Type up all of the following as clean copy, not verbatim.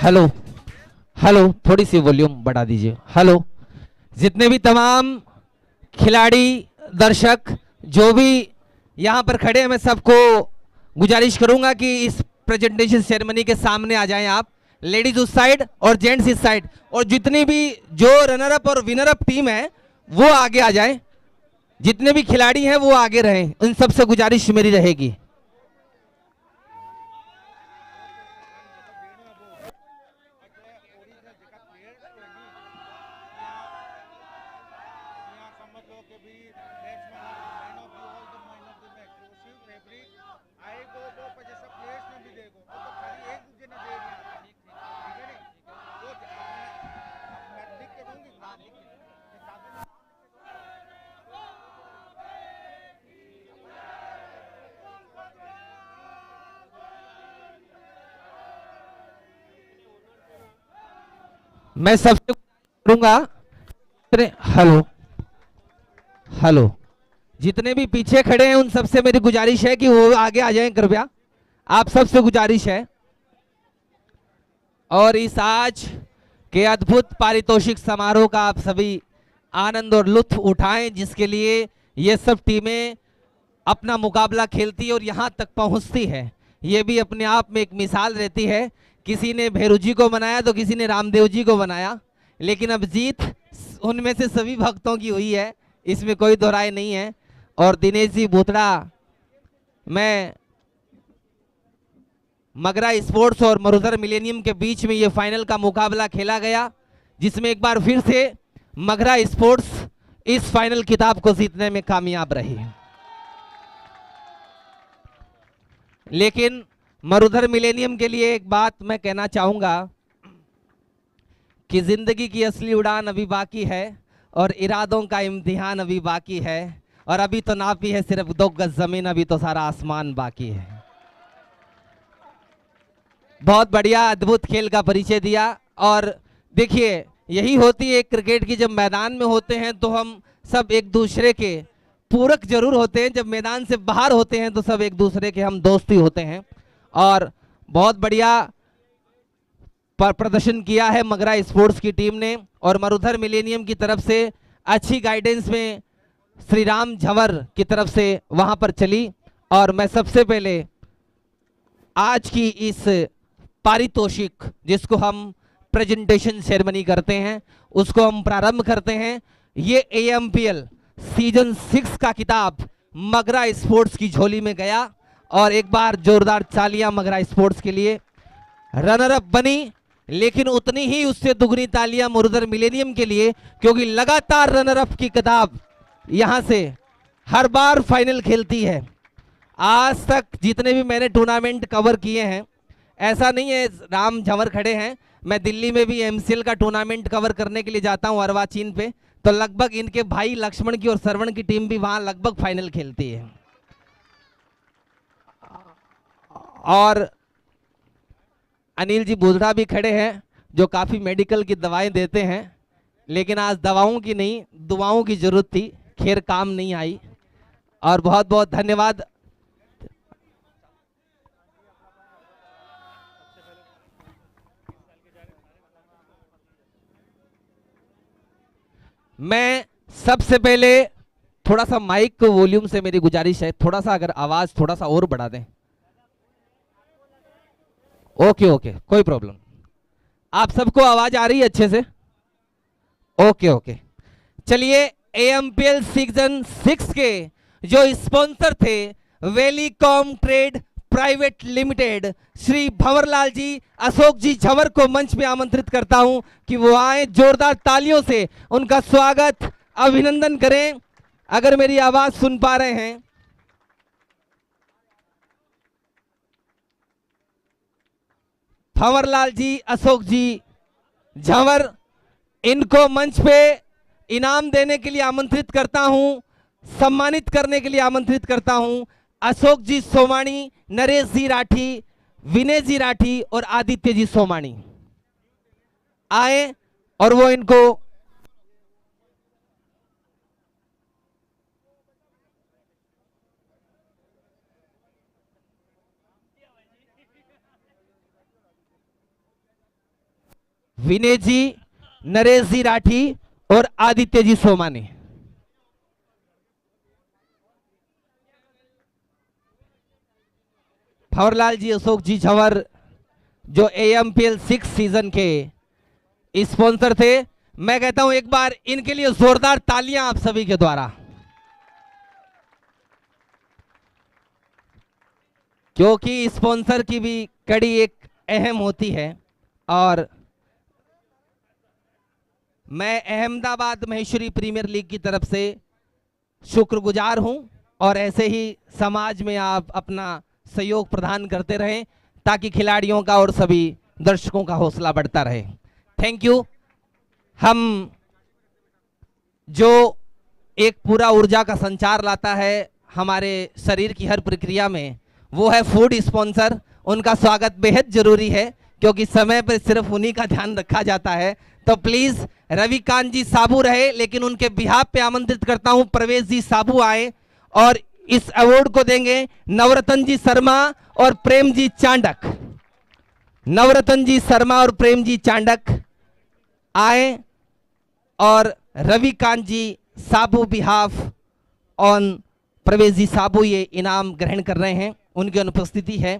Hello hello, थोड़ी सी volume बढ़ा दीजिए। हेलो, जितने भी तमाम खिलाड़ी, दर्शक जो भी यहाँ पर खड़े हैं, मैं सबको गुजारिश करूंगा कि इस प्रेजेंटेशन सेरेमनी के सामने आ जाएं आप। लेडीज उस साइड और जेंट्स इस साइड, और जितनी भी जो रनर अप और विनर अप टीम है वो आगे आ जाएं। जितने भी खिलाड़ी हैं वो आगे रहें, उन सबसे गुजारिश मेरी रहेगी। मैं सबसे करूंगा, हेलो हेलो, जितने भी पीछे खड़े हैं उन सबसे मेरी गुजारिश है कि वो आगे आ जाएं कृपया, आप सबसे गुजारिश है। और इस आज के अद्भुत पारितोषिक समारोह का आप सभी आनंद और लुत्फ उठाएं, जिसके लिए ये सब टीमें अपना मुकाबला खेलती और यहाँ तक पहुँचती है। ये भी अपने आप में एक मिसाल रहती है। किसी ने भैरू जी को बनाया तो किसी ने रामदेव जी को बनाया, लेकिन अब जीत उनमें से सभी भक्तों की हुई है, इसमें कोई दो राय नहीं है। और दिनेश जी भूतड़ा, मैं मगरा स्पोर्ट्स और मरुधर मिलेनियम के बीच में ये फाइनल का मुकाबला खेला गया, जिसमें एक बार फिर से मगरा स्पोर्ट्स इस फाइनल खिताब को जीतने में कामयाब रही। लेकिन मरुधर मिलेनियम के लिए एक बात मैं कहना चाहूंगा कि जिंदगी की असली उड़ान अभी बाकी है और इरादों का इम्तिहान अभी बाकी है, और अभी तो नापी है सिर्फ 2 गज जमीन, अभी तो सारा आसमान बाकी है। बहुत बढ़िया अद्भुत खेल का परिचय दिया। और देखिए, यही होती है क्रिकेट की, जब मैदान में होते हैं तो हम सब एक दूसरे के पूरक जरूर होते हैं, जब मैदान से बाहर होते हैं तो सब एक दूसरे के हम दोस्ती होते हैं। और बहुत बढ़िया प्रदर्शन किया है मगरा स्पोर्ट्स की टीम ने, और मरुधर मिलेनियम की तरफ से अच्छी गाइडेंस में श्री राम झंवर की तरफ से वहां पर चली। और मैं सबसे पहले आज की इस पारितोषिक, जिसको हम प्रेजेंटेशन सेरेमनी करते हैं, उसको हम प्रारंभ करते हैं। ये AMPL सीजन 6 का किताब मगरा स्पोर्ट्स की झोली में गया, और एक बार जोरदार तालियां मगरा स्पोर्ट्स के लिए। रनर अप बनी, लेकिन उतनी ही उससे दुगनी तालियां मरुधर मिलेनियम के लिए, क्योंकि लगातार रनर अप की किताब यहां से हर बार फाइनल खेलती है। आज तक जितने भी मैंने टूर्नामेंट कवर किए हैं, ऐसा नहीं है राम झंवर खड़े हैं, मैं दिल्ली में भी MCL का टूर्नामेंट कवर करने के लिए जाता हूं अर्वाचीन पे, तो लगभग इनके भाई लक्ष्मण की और श्रवण की टीम भी वहां लगभग फाइनल खेलती है। और अनिल जी बुधड़ा भी खड़े हैं, जो काफी मेडिकल की दवाएं देते हैं, लेकिन आज दवाओं की नहीं दुआओं की जरूरत थी, खैर काम नहीं आई। और बहुत बहुत धन्यवाद। मैं सबसे पहले थोड़ा सा माइक को वॉल्यूम से मेरी गुजारिश है, थोड़ा सा अगर आवाज थोड़ा सा और बढ़ा दें। ओके ओके, कोई प्रॉब्लम। आप सबको आवाज आ रही है अच्छे से? ओके ओके, चलिए। AMPL सीजन 6 के जो स्पॉन्सर थे, Velicom trade private limited, Shri Bhanwarlal ji, Ashok ji Jhanwar को मंच पे आमंत्रित करता हूं कि वो आए, जोरदार तालियों से उनका स्वागत अभिनंदन करें। अगर मेरी आवाज सुन पा रहे हैं, भंवरलाल जी, अशोक जी झंवर, इनको मंच पे इनाम देने के लिए आमंत्रित करता हूं, सम्मानित करने के लिए आमंत्रित करता हूं। अशोक जी सोमानी, नरेश जी राठी, विनय जी राठी और आदित्य जी सोमानी आए, और वो इनको विनय जी, नरेश जी राठी और आदित्य जी सोमानी। भंवरलाल जी, अशोक जी झंवर जो AMPL 6 सीजन के स्पॉन्सर थे। मैं कहता हूं एक बार इनके लिए जोरदार तालियां आप सभी के द्वारा, क्योंकि स्पॉन्सर की भी कड़ी एक अहम होती है। और मैं अहमदाबाद महेश्वरी प्रीमियर लीग की तरफ से शुक्रगुजार हूं और ऐसे ही समाज में आप अपना सहयोग प्रदान करते रहें ताकि खिलाड़ियों का और सभी दर्शकों का हौसला बढ़ता रहे। Thank you. हम जो एक पूरा ऊर्जा का संचार लाता है हमारे शरीर की हर प्रक्रिया में, वो है फूड स्पॉन्सर। उनका स्वागत बेहद जरूरी है क्योंकि समय पर सिर्फ उन्हीं का ध्यान रखा जाता है। तो प्लीज रविकांत जी साबू रहे, लेकिन उनके बिहाफ पे आमंत्रित करता हूं प्रवेश जी साबू आए और इस अवार्ड को देंगे नवरत्न जी शर्मा और प्रेम जी चांडक। नवरत्न जी शर्मा और प्रेम जी चांडक आए और रविकांत जी साबू बिहाफ ऑन प्रवेश जी साबू ये इनाम ग्रहण कर रहे हैं। उनकी अनुपस्थिति है।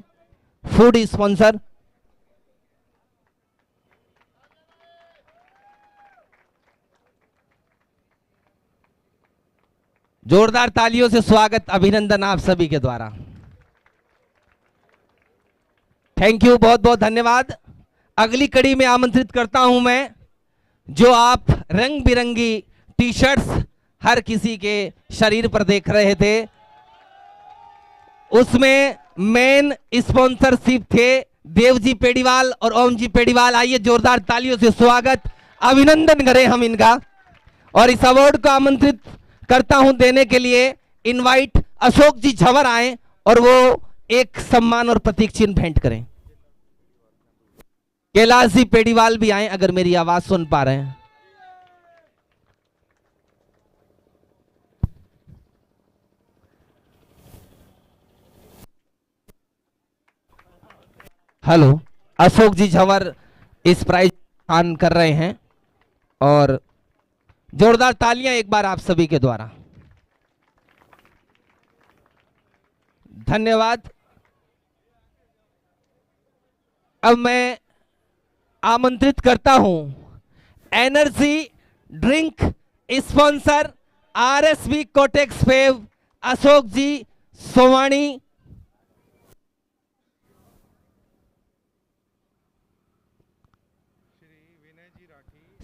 फूड स्पॉन्सर जोरदार तालियों से स्वागत, अभिनंदन आप सभी के द्वारा। थैंक यू, बहुत बहुत धन्यवाद। अगली कड़ी में आमंत्रित करता हूं मैं, जो आप रंग बिरंगी टी शर्ट्स हर किसी के शरीर पर देख रहे थे, उसमें मेन स्पॉन्सरशिप थे देवजी पेड़ीवाल और ओम जी पेड़ीवाल। आइए जोरदार तालियों से स्वागत, अभिनंदन करें हम इनका। और इस अवार्ड को आमंत्रित करता हूं देने के लिए इनवाइट अशोक जी झंवर आए और वो एक सम्मान और प्रतीक चिन्ह भेंट करें। कैलाश जी पेड़ीवाल भी आए अगर मेरी आवाज सुन पा रहे हैं। हेलो, अशोक जी झंवर इस प्राइज दान कर रहे हैं और जोरदार तालियां एक बार आप सभी के द्वारा। धन्यवाद। अब मैं आमंत्रित करता हूं energy drink sponsor RSB Cotex फेव अशोक जी सोवाणी।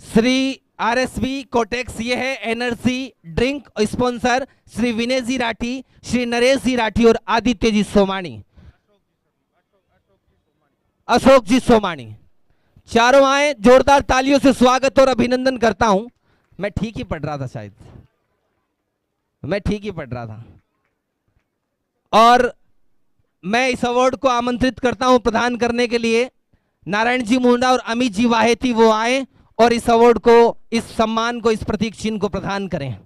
श्री RSB कोटेक्स, ये है energy drink sponsor Shri Vinay ji Rathi, Shri Naresh ji Rathi और आदित्य जी सोमानी, अशोक जी सोमानी। चारों आए, जोरदार तालियों से स्वागत और अभिनंदन करता हूं। मैं ठीक ही पढ़ रहा था, शायद मैं ठीक ही पढ़ रहा था। और मैं इस अवार्ड को आमंत्रित करता हूं प्रदान करने के लिए नारायण जी मुंडा और अमित जी वाहेती, वो आए और इस अवार्ड को, इस सम्मान को, इस प्रतीक चिन्ह को प्रदान करें।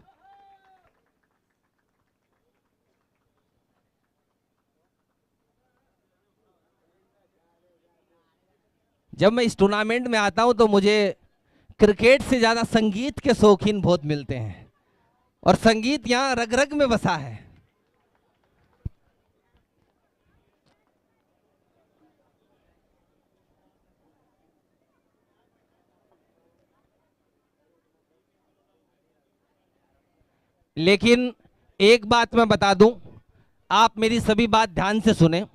जब मैं इस टूर्नामेंट में आता हूं तो मुझे क्रिकेट से ज्यादा संगीत के शौकीन बहुत मिलते हैं और संगीत यहां रग रग में बसा है। लेकिन एक बात मैं बता दूं, आप मेरी सभी बात ध्यान से सुने।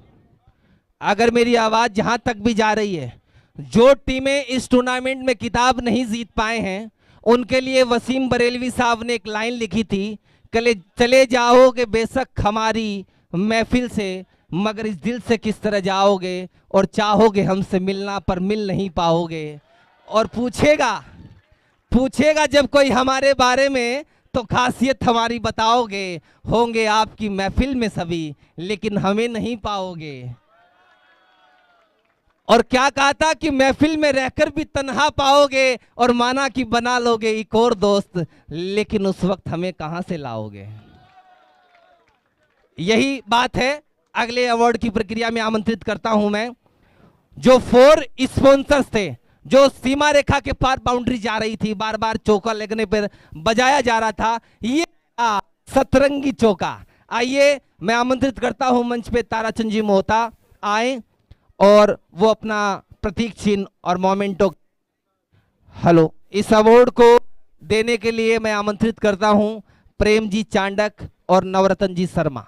अगर मेरी आवाज जहां तक भी जा रही है, जो टीमें इस टूर्नामेंट में किताब नहीं जीत पाए हैं उनके लिए वसीम बरेलवी साहब ने एक लाइन लिखी थी, कले चले जाओगे बेशक हमारी महफिल से, मगर इस दिल से किस तरह जाओगे, और चाहोगे हमसे मिलना पर मिल नहीं पाओगे। और पूछेगा जब कोई हमारे बारे में तो खासियत हमारी बताओगे, होंगे आपकी महफिल में सभी लेकिन हमें नहीं पाओगे। और क्या कहा था कि महफिल में रहकर भी तन्हा पाओगे और माना कि बना लोगे एक और दोस्त, लेकिन उस वक्त हमें कहां से लाओगे। यही बात है। अगले अवार्ड की प्रक्रिया में आमंत्रित करता हूं मैं, जो 4 स्पॉन्सर्स थे जो सीमा रेखा के पार बाउंड्री जा रही थी, बार बार चौका लगने पर बजाया जा रहा था, ये सतरंगी चौका। आइए मैं आमंत्रित करता हूं मंच पे ताराचंद जी मोहता आए और वो अपना प्रतीक चिन्ह और मोमेंटो हेलो इस अवार्ड को देने के लिए मैं आमंत्रित करता हूं प्रेम जी चांडक और नवरत्न जी शर्मा।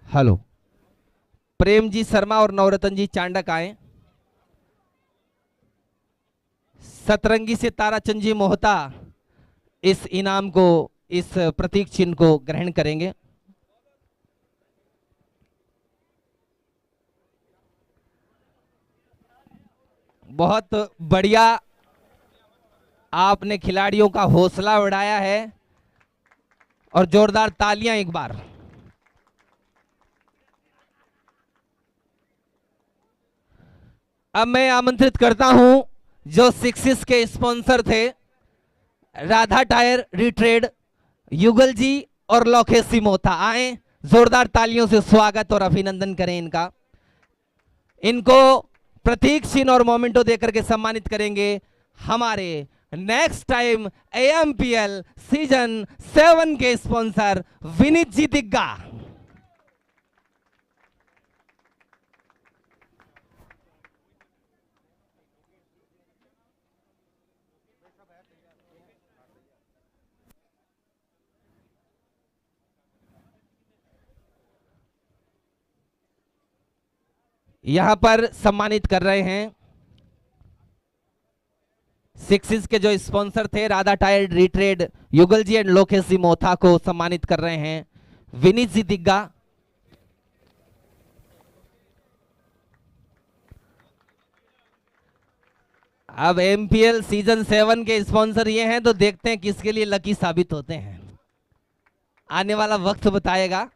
हेलो प्रेम जी शर्मा और नवरत्न जी चांडक आए। सतरंगी से ताराचंद जी मोहता इस इनाम को, इस प्रतीक चिन्ह को ग्रहण करेंगे। बहुत बढ़िया आपने खिलाड़ियों का हौसला बढ़ाया है और जोरदार तालियां एक बार। अब मैं आमंत्रित करता हूं जो सिक्सिस के स्पॉन्सर थे, राधा टायर रिट्रेड, युगल जी और लोकेश मोहता आए। जोरदार तालियों से स्वागत और अभिनंदन करें इनका। इनको प्रतीक चिन्ह और मोमेंटो देकर के सम्मानित करेंगे हमारे नेक्स्ट टाइम एएमपीएल सीजन 7 के स्पॉन्सर विनीत जी दिग्गा। यहां पर सम्मानित कर रहे हैं सिक्सिस के जो स्पॉन्सर थे, राधा टायर रिट्रेड, युगल जी एंड लोकेश जी मोथा को सम्मानित कर रहे हैं विनीत जी दिग्गा। अब एमपीएल सीजन 7 के स्पॉन्सर ये हैं, तो देखते हैं किसके लिए लकी साबित होते हैं, आने वाला वक्त बताएगा।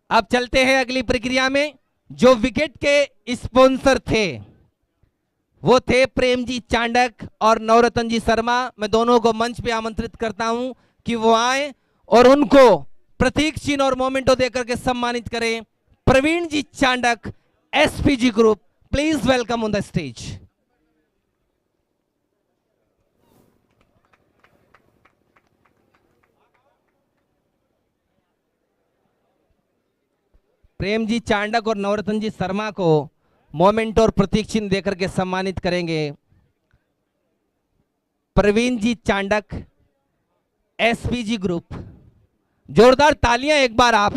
अब चलते हैं अगली प्रक्रिया में। जो विकेट के स्पॉन्सर थे वो थे प्रेम जी चांडक और नवरत्न जी शर्मा। मैं दोनों को मंच पे आमंत्रित करता हूं कि वो आए और उनको प्रतीक चिन्ह और मोमेंटो देकर के सम्मानित करें। Praveen ji Chandak, SPG group, please welcome on the stage. Prem ji Chandak और नवरत्न जी शर्मा को मोमेंटो और प्रतीक चिन्ह देकर के सम्मानित करेंगे प्रवीण जी चांडक, एसपीजी ग्रुप। जोरदार तालियां एक बार आप।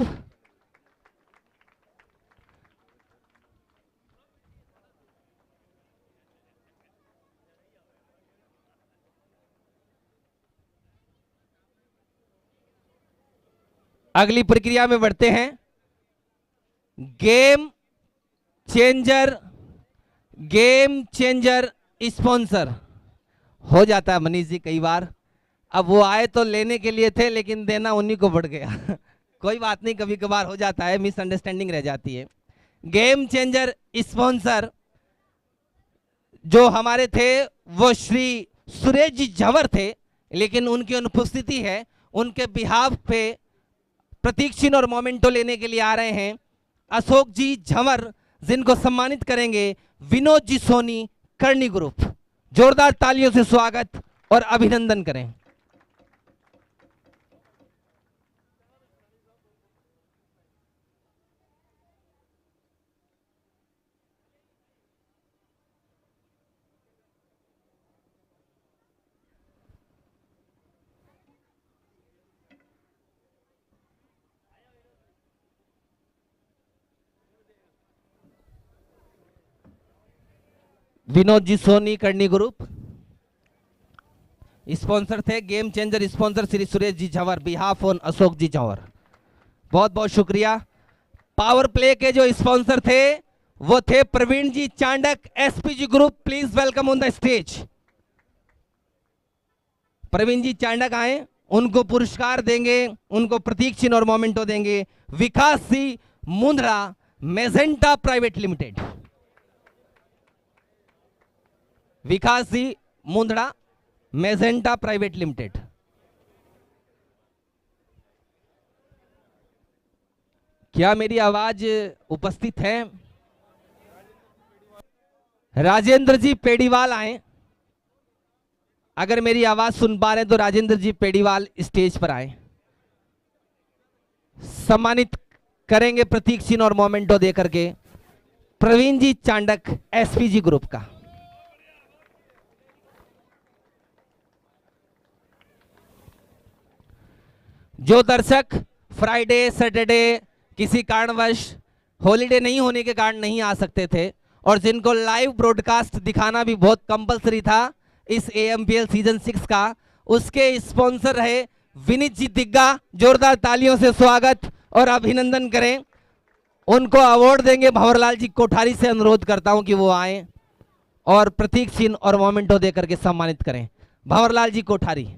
अगली प्रक्रिया में बढ़ते हैं। गेम चेंजर स्पॉन्सर हो जाता है मनीष जी कई बार। अब वो आए तो लेने के लिए थे, लेकिन देना उन्हीं को बढ़ गया कोई बात नहीं, कभी कभार हो जाता है, मिसअंडरस्टैंडिंग रह जाती है। गेम चेंजर स्पॉन्सर जो हमारे थे वो श्री सुरेश जी झंवर थे, लेकिन उनकी अनुपस्थिति है। उनके बिहाफ पे प्रतीक चिन्ह और मोमेंटो लेने के लिए आ रहे हैं अशोक जी झंवर, जिनको सम्मानित करेंगे विनोद जी सोनी, करनी ग्रुप। जोरदार तालियों से स्वागत और अभिनंदन करें। विनोद जी सोनी, करनी ग्रुप। स्पॉन्सर थे game changer sponsor Shri Suresh ji Jhanwar, behalf on Ashok ji Jhanwar. बहुत बहुत शुक्रिया। पावर प्ले के जो स्पॉन्सर थे वो थे Praveen ji Chandak, SPG group, please welcome on the stage. Praveen ji Chandak आए, उनको पुरस्कार देंगे, उनको प्रतीक चिन्ह और मोमेंटो देंगे विकास सी मुंद्रा, मेजेंटा प्राइवेट लिमिटेड। विकास जी मुंद्रा, मेजेंटा प्राइवेट लिमिटेड। क्या मेरी आवाज उपस्थित है? राजेंद्र जी पेड़ीवाल आए। अगर मेरी आवाज सुन पा रहे हैं तो राजेंद्र जी पेड़ीवाल स्टेज पर आए। सम्मानित करेंगे प्रतीक चिन्ह और मोमेंटो दे करके प्रवीण जी चांडक एसपीजी ग्रुप का। जो दर्शक फ्राइडे सैटरडे किसी कारणवश हॉलीडे नहीं होने के कारण नहीं आ सकते थे और जिनको लाइव ब्रॉडकास्ट दिखाना भी बहुत कंपलसरी था इस एएमपीएल सीजन 6 का, उसके स्पॉन्सर रहे विनीत जी दिग्गा। जोरदार तालियों से स्वागत और अभिनंदन करें। उनको अवार्ड देंगे। भंवरलाल जी कोठारी से अनुरोध करता हूं कि वो आए और प्रतीक चिन्ह और मोमेंटो देकर के सम्मानित करें। भंवरलाल जी कोठारी।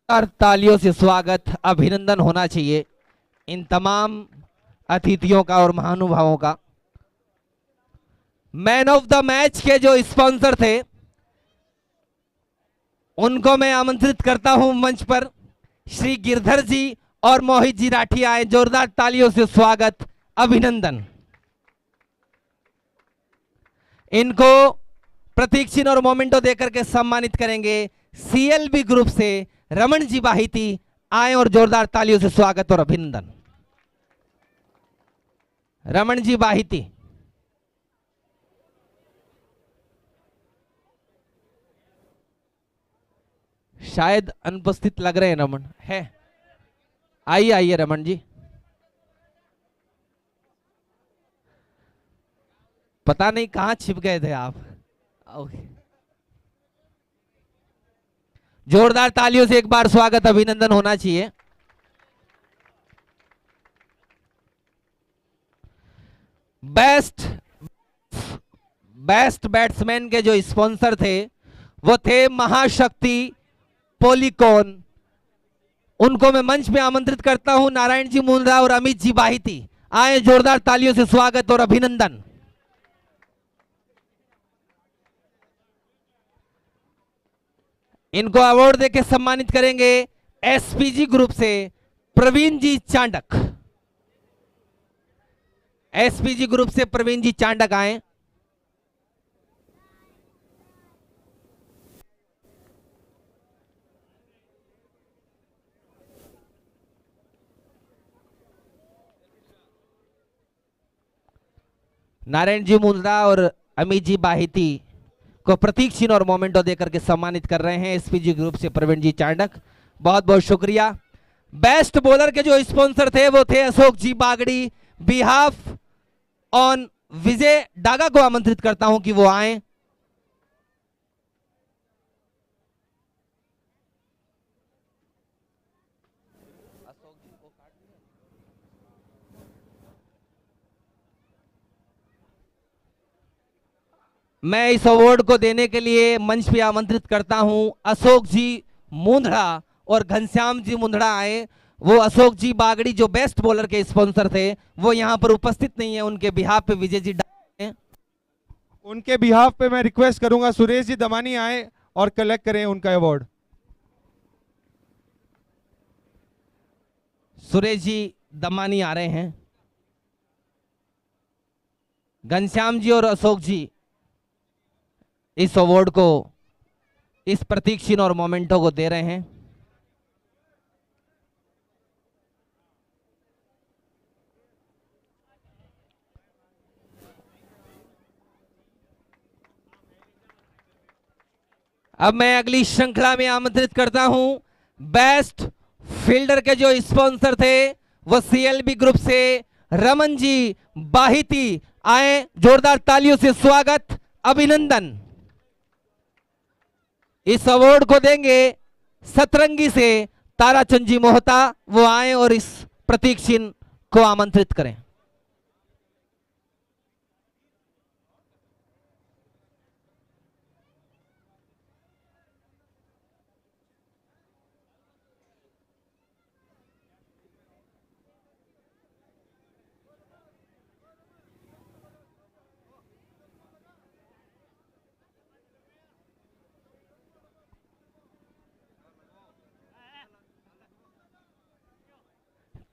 और तालियों से स्वागत अभिनंदन होना चाहिए इन तमाम अतिथियों का और महानुभावों का। मैन ऑफ द मैच के जो स्पॉन्सर थे उनको मैं आमंत्रित करता हूं मंच पर। श्री गिरधर जी और मोहित जी राठी आए। जोरदार तालियों से स्वागत अभिनंदन। इनको प्रतीक चिन्ह और मोमेंटो देकर के सम्मानित करेंगे सीएलबी ग्रुप से रमन जी बाहिती आए और जोरदार तालियों से स्वागत और अभिनंदन। रमन जी बाहिती। शायद अनुपस्थित लग रहे हैं रमन। है, आइए आइए रमन जी। पता नहीं कहां छिप गए थे आप। ओके। जोरदार तालियों से एक बार स्वागत अभिनंदन होना चाहिए। बेस्ट बैट्समैन के जो स्पॉन्सर थे वो थे महाशक्ति पॉलीकॉन। उनको मैं मंच में आमंत्रित करता हूं नारायण जी मुंद्रा और अमित जी बाहिती आए। जोरदार तालियों से स्वागत और अभिनंदन। इनको अवार्ड देकर सम्मानित करेंगे एसपीजी ग्रुप से प्रवीण जी चांडक। एसपीजी ग्रुप से प्रवीण जी चांडक आए। नारायण जी मुंद्रा और अमित जी बाहिती को प्रतीक चिन्ह और मोमेंटो देकर के सम्मानित कर रहे हैं एसपीजी ग्रुप से प्रवीण जी चांडक। बहुत बहुत शुक्रिया। बेस्ट बॉलर के जो स्पॉन्सर थे वो थे अशोक जी बागड़ी। बिहाफ ऑन विजय डागा को आमंत्रित करता हूं कि वो आए। मैं इस अवार्ड को देने के लिए मंच पे आमंत्रित करता हूं अशोक जी मुंद्रा और घनश्याम जी मुंद्रा आए। वो अशोक जी बागड़ी जो बेस्ट बॉलर के स्पॉन्सर थे वो यहां पर उपस्थित नहीं है। उनके बिहाफ पे विजय जी उनके बिहाफ पे मैं रिक्वेस्ट करूंगा सुरेश जी दमानी आए और कलेक्ट करें उनका अवार्ड। सुरेश जी दमानी आ रहे हैं। घनश्याम जी और अशोक जी इस अवार्ड को, इस प्रतीक चिन्ह और मोमेंटो को दे रहे हैं। अब मैं अगली श्रृंखला में आमंत्रित करता हूं बेस्ट फील्डर के जो स्पॉन्सर थे वो सीएलबी ग्रुप से रमन जी बाहिती आए। जोरदार तालियों से स्वागत अभिनंदन। इस अवार्ड को देंगे सतरंगी से ताराचंद जी मोहता। वो आए और इस प्रतीक चिन्ह को आमंत्रित करें।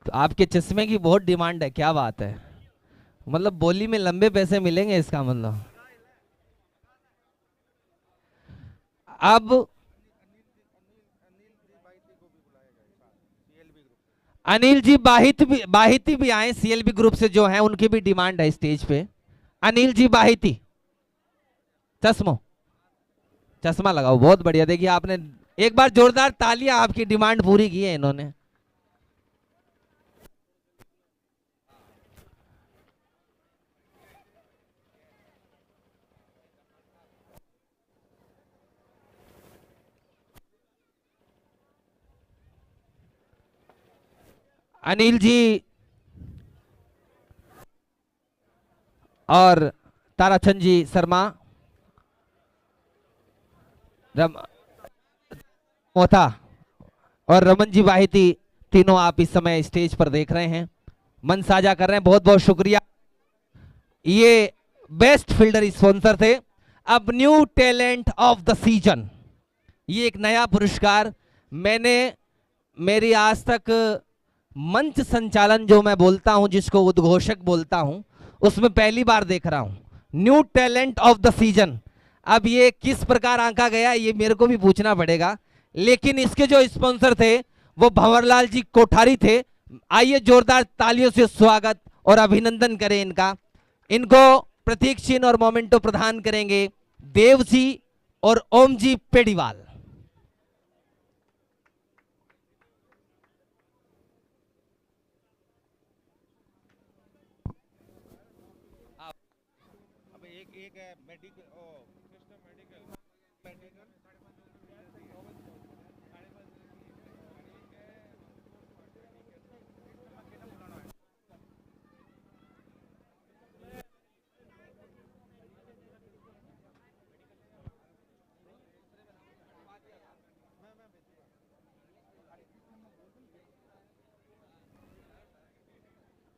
तो आपके चश्मे की बहुत डिमांड है, क्या बात है, मतलब बोली में लंबे पैसे मिलेंगे इसका मतलब। अब अनिल जी बाहिती भी आए, सीएलबी ग्रुप से जो है, उनकी भी डिमांड है स्टेज पे। अनिल जी बाहिती, चश्मो चश्मा लगाओ, बहुत बढ़िया। देखिए आपने एक बार जोरदार तालियां, आपकी डिमांड पूरी की है इन्होंने। अनिल जी और ताराचंद जी शर्मा, मोथा और रमन जी वाहिती, तीनों आप इस समय स्टेज पर देख रहे हैं, मन साझा कर रहे हैं, बहुत बहुत शुक्रिया। ये बेस्ट फील्डर स्पॉन्सर थे। अब new talent of the season, ये एक नया पुरस्कार मैंने मेरी आज तक मंच संचालन जो मैं बोलता हूं, जिसको उद्घोषक बोलता हूं, उसमें पहली बार देख रहा हूं, new talent of the season. अब ये किस प्रकार आंका गया ये मेरे को भी पूछना पड़ेगा, लेकिन इसके जो स्पॉन्सर थे वो भंवरलाल जी कोठारी थे। आइए जोरदार तालियों से स्वागत और अभिनंदन करें इनका। इनको प्रतीक चिन्ह और मोमेंटो प्रदान करेंगे देव जी और ओम जी पेड़ीवाल।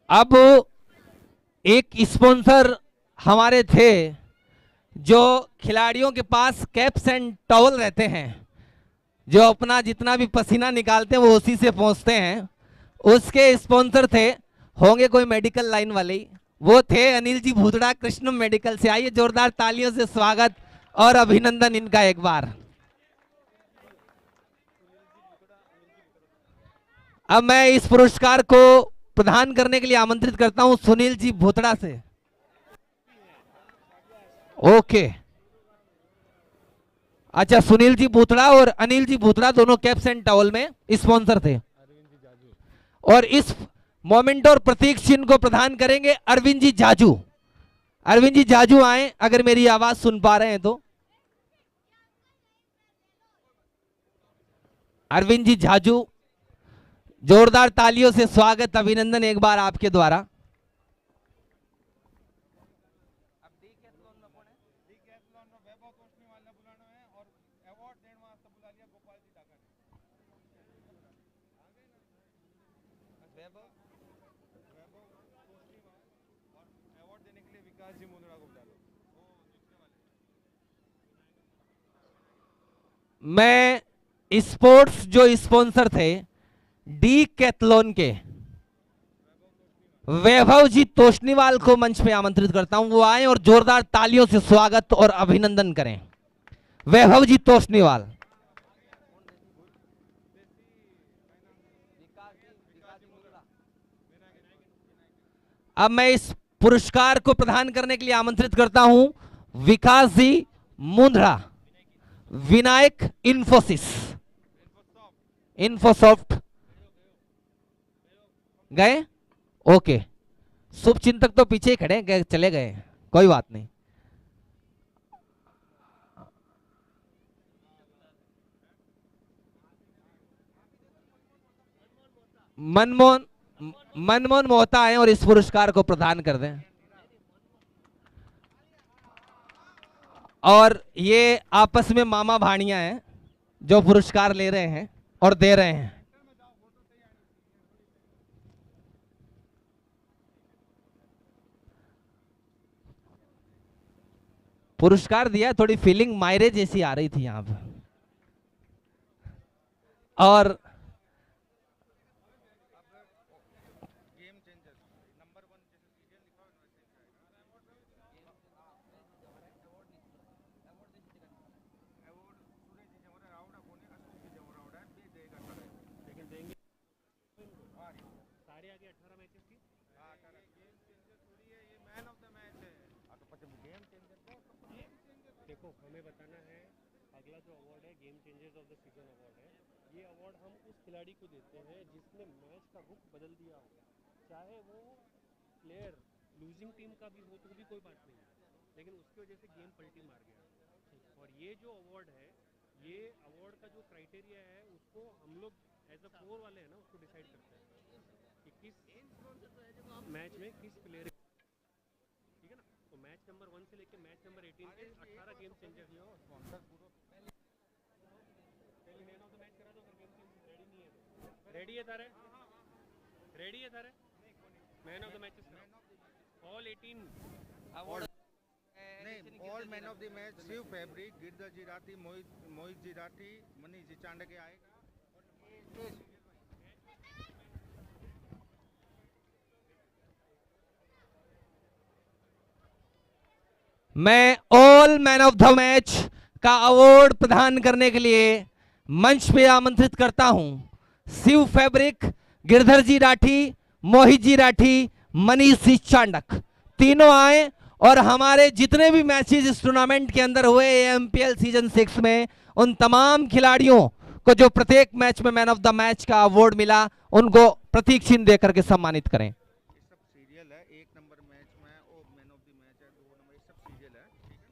अब एक स्पॉन्सर हमारे थे जो खिलाड़ियों के पास कैप्स एंड टॉवल रहते हैं, जो अपना जितना भी पसीना निकालते हैं वो उसी से पहुंचते हैं, उसके स्पॉन्सर थे, होंगे कोई मेडिकल लाइन वाले ही, वो थे अनिल जी भूतड़ा कृष्ण मेडिकल से। आइए जोरदार तालियों से स्वागत और अभिनंदन इनका एक बार। अब मैं इस पुरस्कार को प्रदान करने के लिए आमंत्रित करता हूं सुनील जी भूतड़ा से। ओके, अच्छा, सुनील जी भूतड़ा और अनिल जी भूतड़ा दोनों कैप्स एंड टॉवल में स्पॉन्सर थे, और इस मोमेंट और प्रतीक चिन्ह को प्रदान करेंगे अरविंद जी जाजू। अरविंद जी जाजू आए, अगर मेरी आवाज सुन पा रहे हैं तो। अरविंद जी जाजू, जोरदार तालियों से स्वागत अभिनंदन एक बार आपके द्वारा। मैं स्पोर्ट्स जो स्पॉन्सर थे डी कैथलॉन के वैभव जी तोष्णीवाल को मंच पे आमंत्रित करता हूं, वो आए और जोरदार तालियों से स्वागत और अभिनंदन करें। वैभव जी तोष्णीवाल। अब मैं इस पुरस्कार को प्रदान करने के लिए आमंत्रित करता हूं विकास जी मुंद्रा, विनायक इन्फोसिस, इन्फोसॉफ्ट गए। ओके, शुभ चिंतक तो पीछे ही खड़े गए, चले गए, कोई बात नहीं। मनमोहन मोहता आए और इस पुरस्कार को प्रदान कर दें। और ये आपस में मामा भाणिया हैं जो पुरस्कार ले रहे हैं और दे रहे हैं। पुरस्कार दिया, थोड़ी फीलिंग मायरे जैसी आ रही थी यहां पर। और देखो हमें बताना है अगला जो अवार्ड है game changers of the season award है। ये अवार्ड हम उस खिलाड़ी को देते हैं जिसने मैच का रुख बदल दिया हो, चाहे वो प्लेयर लूजिंग टीम का भी हो तो भी कोई बात नहीं है, लेकिन उसकी वजह से गेम पलटी मार गया। और ये जो अवार्ड है, ये अवार्ड का जो क्राइटेरिया है उसको हम लोग एज अ फोर वाले हैं ना उसको डिसाइड करते हैं कि किस मैच में किस प्लेयर, ठीक है ना। तो मैच नंबर 1 से लेके मैच नंबर 18 के 18 गेम चेंजर हुए और पहले मैन ऑफ द मैच करा दो अगर गेम चेंजर रेडी नहीं है तो। रेडी है तारे? रेडी है तारे? Man of the matches all 18 नहीं, all man of the match Shiv fabric, Girdhar जिराती, मोहित जिराती, मनीष जी चांडके आएगा। मैं all man of the match का अवार्ड प्रदान करने के लिए मंच पे आमंत्रित करता हूं शिव फैब्रिक, गिरधर जी राठी, मोहित जी राठी, मनीष जी चांडक, तीनों आए और हमारे जितने भी मैचेस इस टूर्नामेंट के अंदर हुए एमपीएल सीजन 6 में उन तमाम खिलाड़ियों को जो प्रत्येक मैच में मैन ऑफ द मैच का अवार्ड मिला उनको प्रतीक चिन्ह देकर के सम्मानित करें। ये सब सीरियल है, 1 नंबर मैच में वो मैन ऑफ द मैच है, 2 नंबर, ये सब सीरियल है, ठीक है।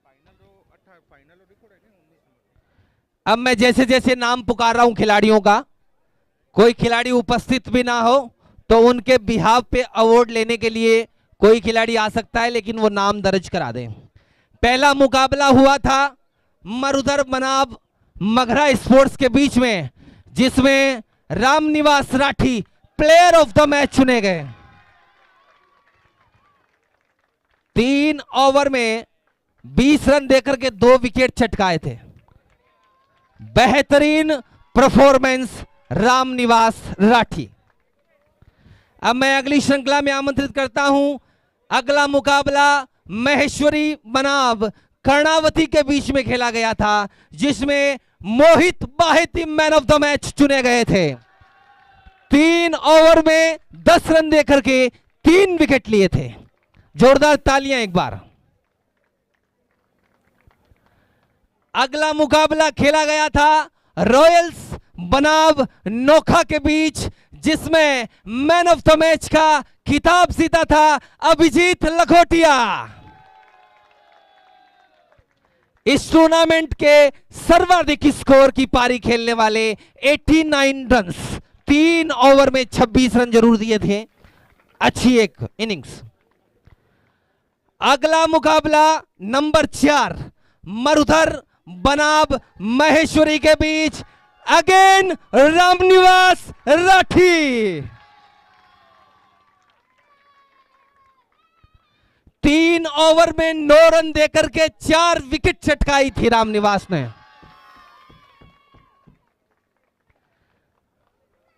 फाइनल रो 18 फाइनल रो रिकॉर्ड है ना 19 नंबर। अब मैं जैसे जैसे नाम पुकार रहा हूं खिलाड़ियों का, कोई खिलाड़ी उपस्थित भी ना हो तो उनके बिहाफ पे अवार्ड लेने के लिए कोई खिलाड़ी आ सकता है, लेकिन वो नाम दर्ज करा दें। पहला मुकाबला हुआ था मरुधर बनाब मघरा स्पोर्ट्स के बीच में, जिसमें Ramniwas Rathi player of the match चुने गए। 3 ओवर में 20 रन देकर के 2 विकेट चटकाए थे। बेहतरीन परफॉर्मेंस रामनिवास राठी। अब मैं अगली श्रृंखला में आमंत्रित करता हूं, अगला मुकाबला महेश्वरी बनाब कर्णावती के बीच में खेला गया था, जिसमें Mohit Baheti man of the match चुने गए थे। 3 ओवर में 10 रन देकर के 3 विकेट लिए थे। जोरदार तालियां एक बार। अगला मुकाबला खेला गया था रॉयल्स बनाब नोखा के बीच, जिसमें मैन ऑफ द मैच का खिताब जीता था अभिजीत लखोटिया। इस टूर्नामेंट के सर्वाधिक स्कोर की पारी खेलने वाले 89 रन्स, 3 ओवर में 26 रन जरूर दिए थे। अच्छी एक इनिंग्स। अगला मुकाबला नंबर 4 मरुधर बनाब महेश्वरी के बीच, अगेन रामनिवास राठी। 3 ओवर में 9 रन देकर के 4 विकेट चटकाई थी रामनिवास ने।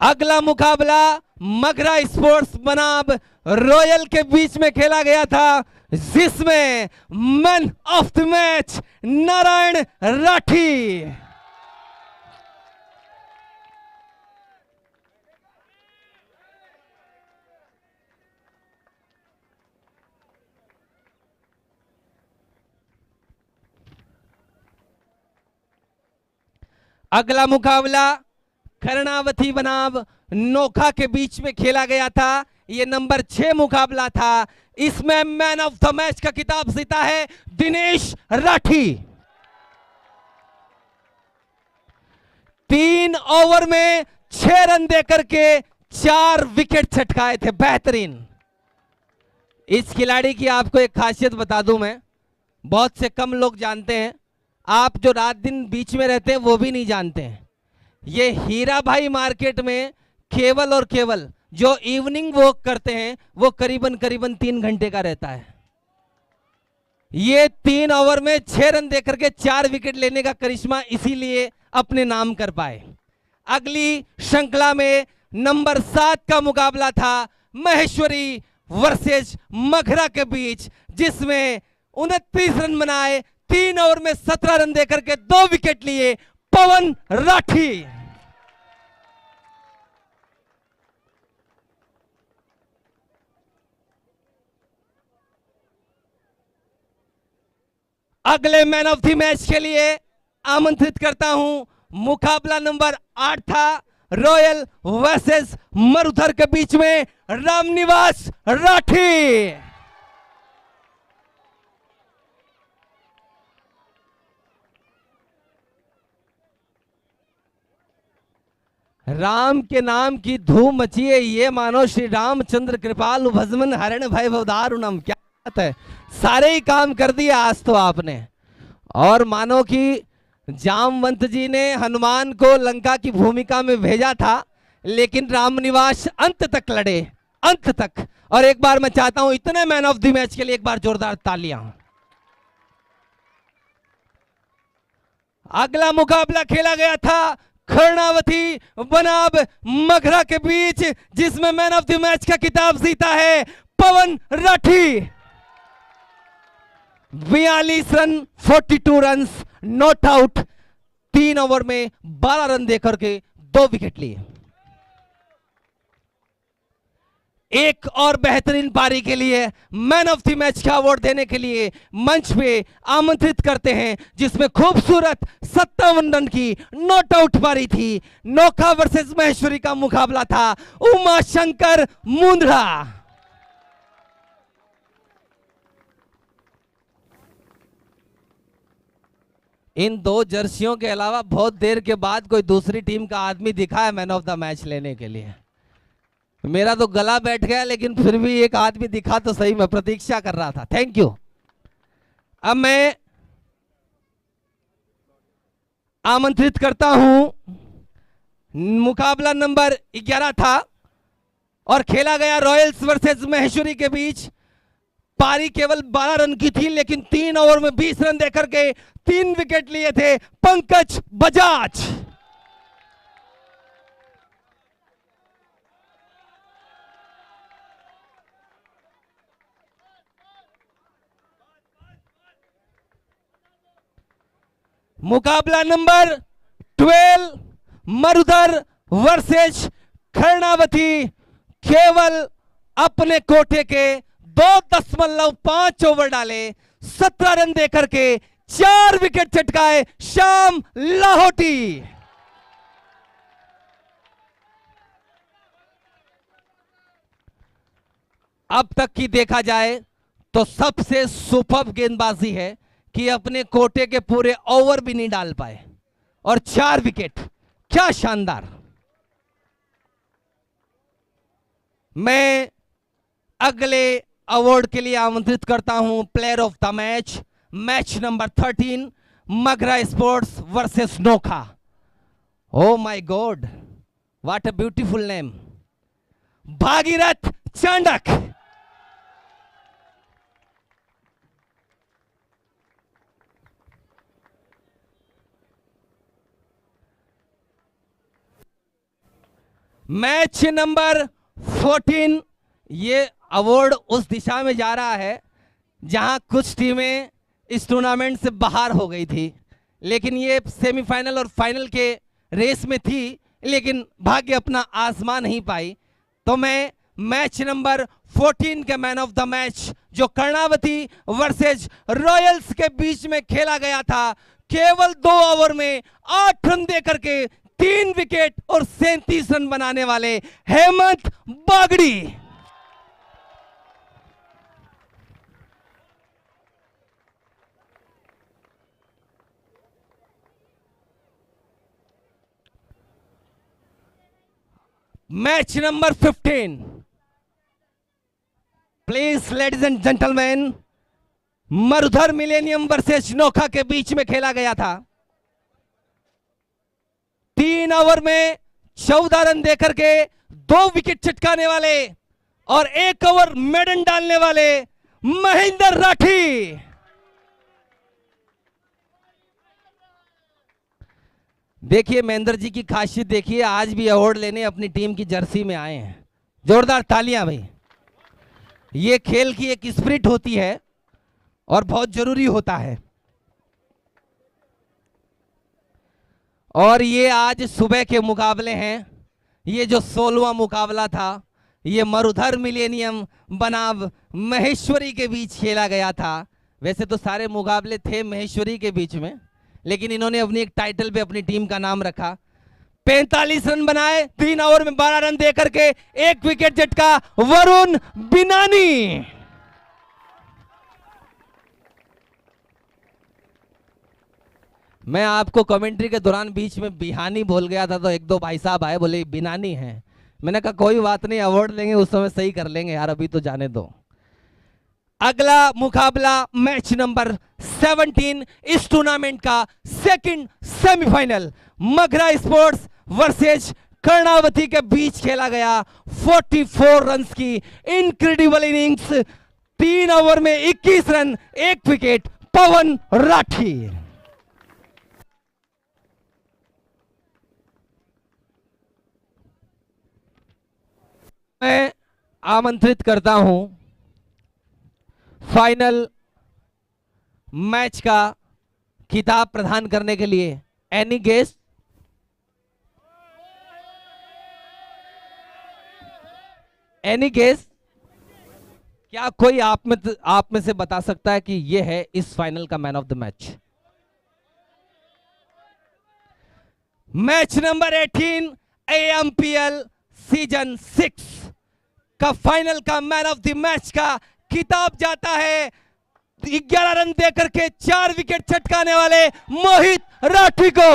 अगला मुकाबला मघरा स्पोर्ट्स बनाब रॉयल के बीच में खेला गया था, जिसमें man of the match Narayan Rathi. अगला मुकाबला कर्णावती बनाब नोखा के बीच में खेला गया था। यह नंबर 6 मुकाबला था। इसमें मैन ऑफ द मैच का खिताब जीता है दिनेश राठी। 3 ओवर में 6 रन देकर के 4 विकेट छटकाए थे। बेहतरीन। इस खिलाड़ी की आपको एक खासियत बता दूं मैं, बहुत से कम लोग जानते हैं, आप जो रात दिन बीच में रहते हैं वो भी नहीं जानते हैं। ये हीरा भाई मार्केट में केवल और केवल जो इवनिंग वॉक करते हैं वो करीबन 3 घंटे का रहता है। ये 3 ओवर में 6 रन देकर के 4 विकेट लेने का करिश्मा इसीलिए अपने नाम कर पाए। अगली श्रृंखला में नंबर 7 का मुकाबला था महेश्वरी वर्सेस मघरा के बीच, जिसमें 29 रन बनाए, 3 ओवर में 17 रन देकर के 2 विकेट लिए पवन राठी। अगले मैन ऑफ द मैच के लिए आमंत्रित करता हूं। मुकाबला नंबर 8 था रॉयल वर्सेस मरुधर के बीच में रामनिवास राठी। राम के नाम की धूम मची है, ये मानो श्री रामचंद्र कृपालु भजमन हरण भय भवदारुणम। क्या बात है, सारे ही काम कर दिया आज तो आपने। और मानो कि जामवंत जी ने हनुमान को लंका की भूमिका में भेजा था, लेकिन रामनिवास अंत तक लड़े, अंत तक। और एक बार मैं चाहता हूं इतने मैन ऑफ द मैच के लिए एक बार जोरदार तालियां। अगला मुकाबला खेला गया था कर्णावती बनाब मगरा के बीच, जिसमें मैन ऑफ द मैच का खिताब जीता है Pavan Rathi. 42 run, 42 run, not out. 3 over में 12 रन देकर के 2 विकेट लिए। एक और बेहतरीन पारी के लिए मैन ऑफ द मैच का अवार्ड देने के लिए मंच पे आमंत्रित करते हैं, जिसमें खूबसूरत 57 रन की नॉट आउट पारी थी। नोखा वर्सेस महेश्वरी का मुकाबला था। उमा शंकर मुंद्रा। इन 2 जर्सियों के अलावा बहुत देर के बाद कोई दूसरी टीम का आदमी दिखा है मैन ऑफ द मैच लेने के लिए। मेरा तो गला बैठ गया, लेकिन फिर भी एक आदमी दिखा तो सही, मैं प्रतीक्षा कर रहा था। Thank you. अब मैं आमंत्रित करता हूं, मुकाबला नंबर 11 था और खेला गया रॉयल्स वर्सेस महेश्वरी के बीच। पारी केवल 12 रन की थी, लेकिन 3 ओवर में 20 रन देकर के 3 विकेट लिए थे पंकज बजाज। मुकाबला नंबर 12 मरुधर वर्सेस कर्णावती। केवल अपने कोटे के 2.5 ओवर डाले, 17 रन देकर के 4 विकेट चटकाए श्याम लाहोटी। अब तक की देखा जाए तो सबसे सुपर्ब गेंदबाजी है कि अपने कोटे के पूरे ओवर भी नहीं डाल पाए और 4 विकेट। क्या शानदार। मैं अगले अवार्ड के लिए आमंत्रित करता हूं player of the match, match number 13 Magra sports versus Nokha. Oh my God, what a beautiful name, Bhagirath Chandak. Match number 14। ये अवार्ड उस दिशा में जा रहा है जहां कुछ टीमें इस टूर्नामेंट से बाहर हो गई थी, लेकिन ये सेमीफाइनल और फाइनल के रेस में थी, लेकिन भाग्य अपना आजमा नहीं पाई। तो मैं मैच नंबर 14 के मैन ऑफ द मैच, जो कर्णावती वर्सेस रॉयल्स के बीच में खेला गया था, केवल 2 ओवर में 8 रन देकर के 3 विकेट और 37 रन बनाने वाले Hemant Bagdi. Match number 15। Please ladies and gentleman, Marudhar millennium versus Nokha के बीच में खेला गया था। 3 ओवर में 14 रन देकर के 2 विकेट चटकाने वाले और 1 ओवर मेडन डालने वाले महेंद्र राठी। देखिए महेंद्र जी की खासियत देखिए, आज भी अवार्ड लेने अपनी टीम की जर्सी में आए हैं। जोरदार तालियां भाई। ये खेल की एक स्पिरिट होती है और बहुत जरूरी होता है। और ये आज सुबह के मुकाबले हैं। ये जो 16वां मुकाबला था, ये मरुधर मिलेनियम बनाम महेश्वरी के बीच खेला गया था। वैसे तो सारे मुकाबले थे महेश्वरी के बीच में, लेकिन इन्होंने अपनी एक टाइटल पे अपनी टीम का नाम रखा। 45 रन बनाए 3 ओवर में 12 रन देकर के, 1 विकेट झटका वरुण बिनानी। मैं आपको कमेंट्री के दौरान बीच में बिहानी बोल गया था, तो 1-2 भाई साहब आए, बोले बिनानी है। मैंने कहा कोई बात नहीं, अवार्ड लेंगे उस समय सही कर लेंगे यार, अभी तो जाने दो। अगला मुकाबला मैच नंबर 17 इस टूर्नामेंट का second semifinal Magra sports versus Karnavati के बीच खेला गया। 44 रन्स की इनक्रेडिबल इनिंग्स, 3 ओवर में 21 रन, 1 विकेट पवन राठी। मैं आमंत्रित करता हूं फाइनल मैच का खिताब प्रदान करने के लिए एनी गेस्ट। एनी गेस्ट, क्या कोई आप में से बता सकता है कि यह है इस फाइनल का man of the match? Match number 18 AMPL season 6 का फाइनल का मैन ऑफ द मैच का खिताब जाता है 11 रन देकर के 4 विकेट चटकाने वाले मोहित राठी को।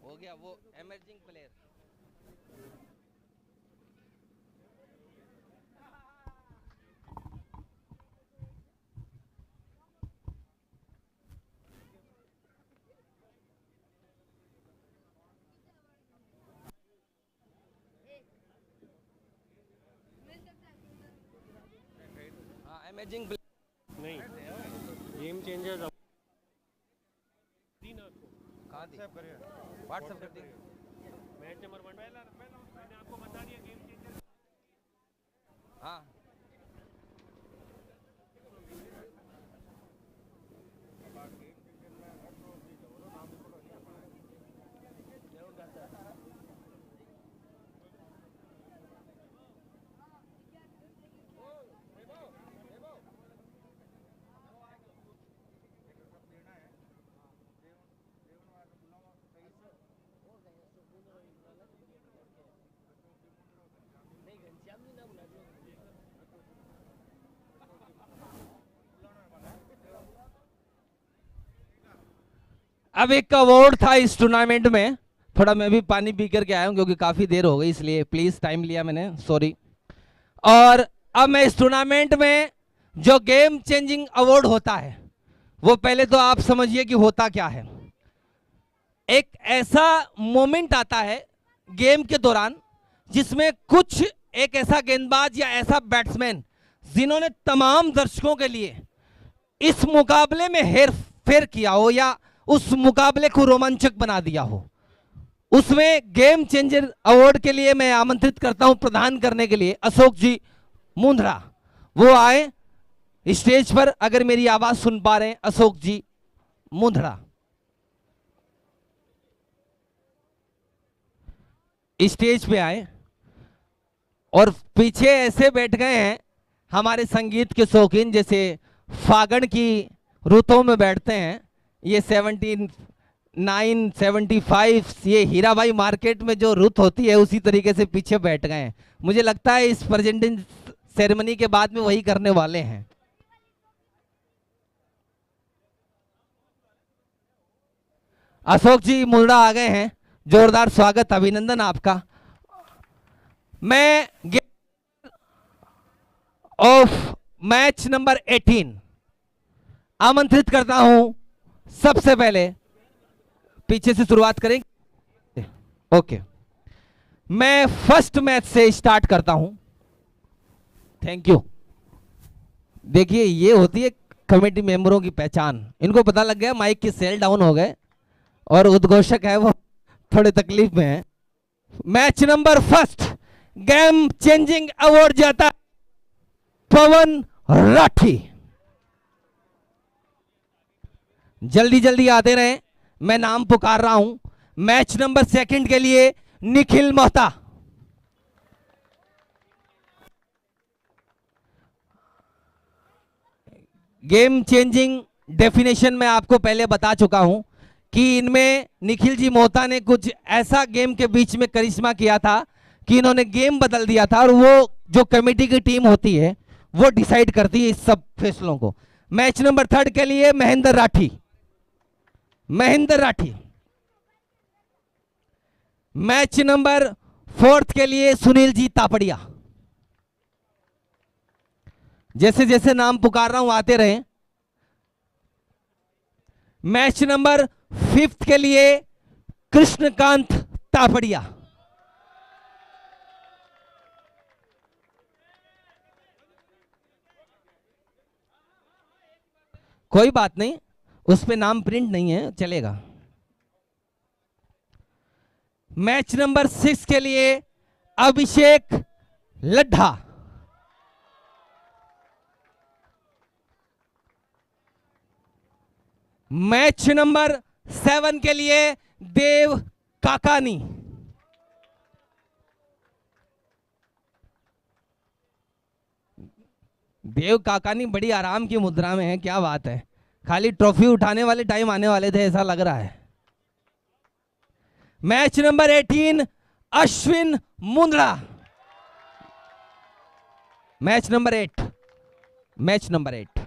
हो गया वो एमर्जिंग प्लेयर। अमेजिंग नहीं, गेम चेंजर्स व्हाट्सएप कर दी। मैच नंबर 1 मैंने आपको बता दिया गेम चेंजर। हाँ अब एक अवार्ड था इस टूर्नामेंट में, थोड़ा मैं भी पानी पी करके आया हूं क्योंकि काफी देर हो गई, इसलिए प्लीज टाइम लिया मैंने, सॉरी। और अब मैं इस टूर्नामेंट में जो गेम चेंजिंग अवार्ड होता है वो पहले तो आप समझिए कि होता क्या है। एक ऐसा मोमेंट आता है गेम के दौरान जिसमें कुछ एक ऐसा गेंदबाज या ऐसा बैट्समैन जिन्होंने तमाम दर्शकों के लिए इस मुकाबले में हेर फेर किया हो या उस मुकाबले को रोमांचक बना दिया हो, उसमें गेम चेंजर अवार्ड के लिए मैं आमंत्रित करता हूं प्रदान करने के लिए अशोक जी मुंद्रा। वो आए स्टेज पर, अगर मेरी आवाज सुन पा रहे हैं अशोक जी मुंद्रा स्टेज पे आए। और पीछे ऐसे बैठ गए हैं हमारे संगीत के शौकीन, जैसे फागण की रुतों में बैठते हैं, ये 79 75 ये हीराबाई मार्केट में जो रुत होती है उसी तरीके से पीछे बैठ गए हैं। मुझे लगता है इस प्रेजेंटिंग सेरेमनी के बाद में वही करने वाले हैं। अशोक जी मुंद्रा आ गए हैं, जोरदार स्वागत, अभिनंदन आपका। मैं ऑफ मैच नंबर 18 आमंत्रित करता हूं, सबसे पहले पीछे से शुरुआत करेंगे। ओके, मैं फर्स्ट मैच से स्टार्ट करता हूं। Thank you. देखिए ये होती है कमेटी मेंबरों की पहचान, इनको पता लग गया माइक के सेल डाउन हो गए और उद्घोषक है वो थोड़े तकलीफ में है। Match number first game changing award जाता पवन राठी। जल्दी जल्दी आते रहे, मैं नाम पुकार रहा हूं। मैच नंबर सेकंड के लिए Nikhil Mehta. Game changing definition मैं आपको पहले बता चुका हूं कि इनमें निखिल जी मोहता ने कुछ ऐसा गेम के बीच में करिश्मा किया था कि इन्होंने गेम बदल दिया था, और वो जो कमेटी की टीम होती है वो डिसाइड करती है इस सब फैसलों को। मैच नंबर 3 के लिए महेंद्र राठी, महेंद्र राठी। मैच नंबर 4 के लिए सुनील जी तापड़िया। जैसे जैसे नाम पुकार रहा हूं आते रहे। मैच नंबर 5 के लिए कृष्णकांत तापड़िया। कोई बात नहीं, उस पे नाम प्रिंट नहीं है, चलेगा। मैच नंबर 6 के लिए अभिषेक लड्ढा। मैच नंबर 7 के लिए देव काकानी। देव काकानी बड़ी आराम की मुद्रा में है, क्या बात है, खाली ट्रॉफी उठाने वाले टाइम आने वाले थे ऐसा लग रहा है। Match number 18 Ashwin Mundra. Match number 8, match number 8।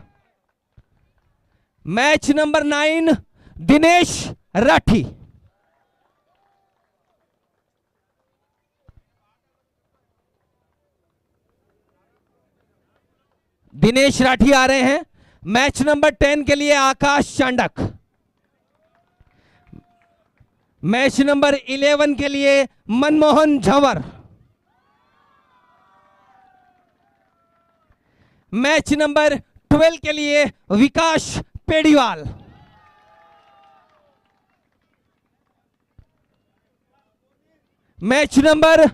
Match number 9 Dinesh Rathi. Dinesh Rathi आ रहे हैं। मैच नंबर 10 के लिए आकाश चांडक। मैच नंबर 11 के लिए मनमोहन झंवर। मैच नंबर 12 के लिए विकास पेड़ीवाल। मैच नंबर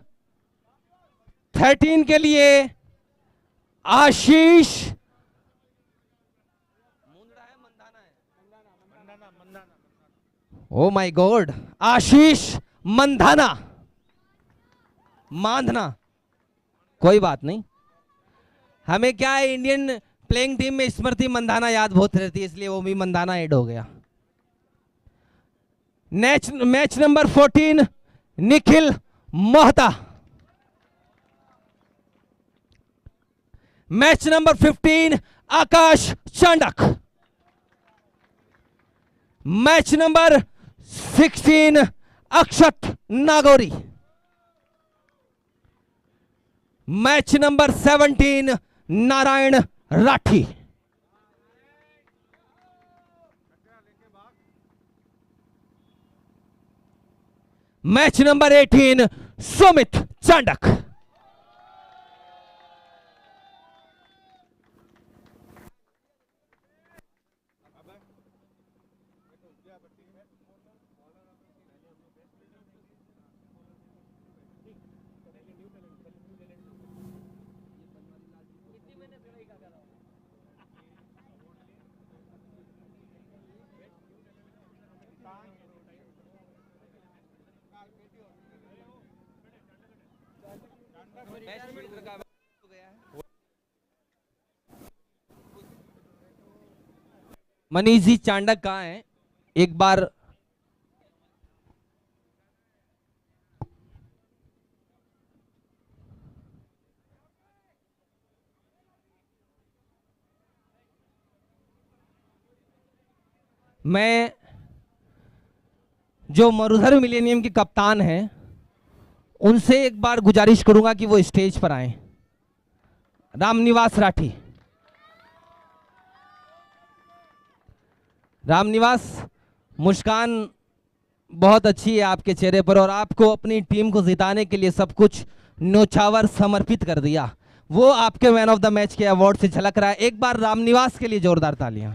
13 के लिए आशीष ओ माय गॉड, आशीष मंधाना, मांधना, कोई बात नहीं। हमें क्या है, इंडियन प्लेइंग टीम में स्मृति मंधाना याद बहुत रहती है, इसलिए वो भी मंधाना ऐड हो गया। Match number 14 Nikhil Mohta. Match number 15 Akash Chandak. Match number 16 Akshat Nagori. Match number 17 Narayan Rathi. Match number 18 Sumit Chandak. Manish ji Chandak कहाँ हैं? एक बार मैं जो मरुधर मिलेनियम के कप्तान हैं उनसे एक बार गुजारिश करूंगा कि वो स्टेज पर आएं। रामनिवास राठी। रामनिवास, मुस्कान बहुत अच्छी है आपके चेहरे पर, और आपको अपनी टीम को जिताने के लिए सब कुछ न्योछावर समर्पित कर दिया, वो आपके मैन ऑफ द मैच के अवार्ड से झलक रहा है। एक बार रामनिवास के लिए जोरदार तालियां।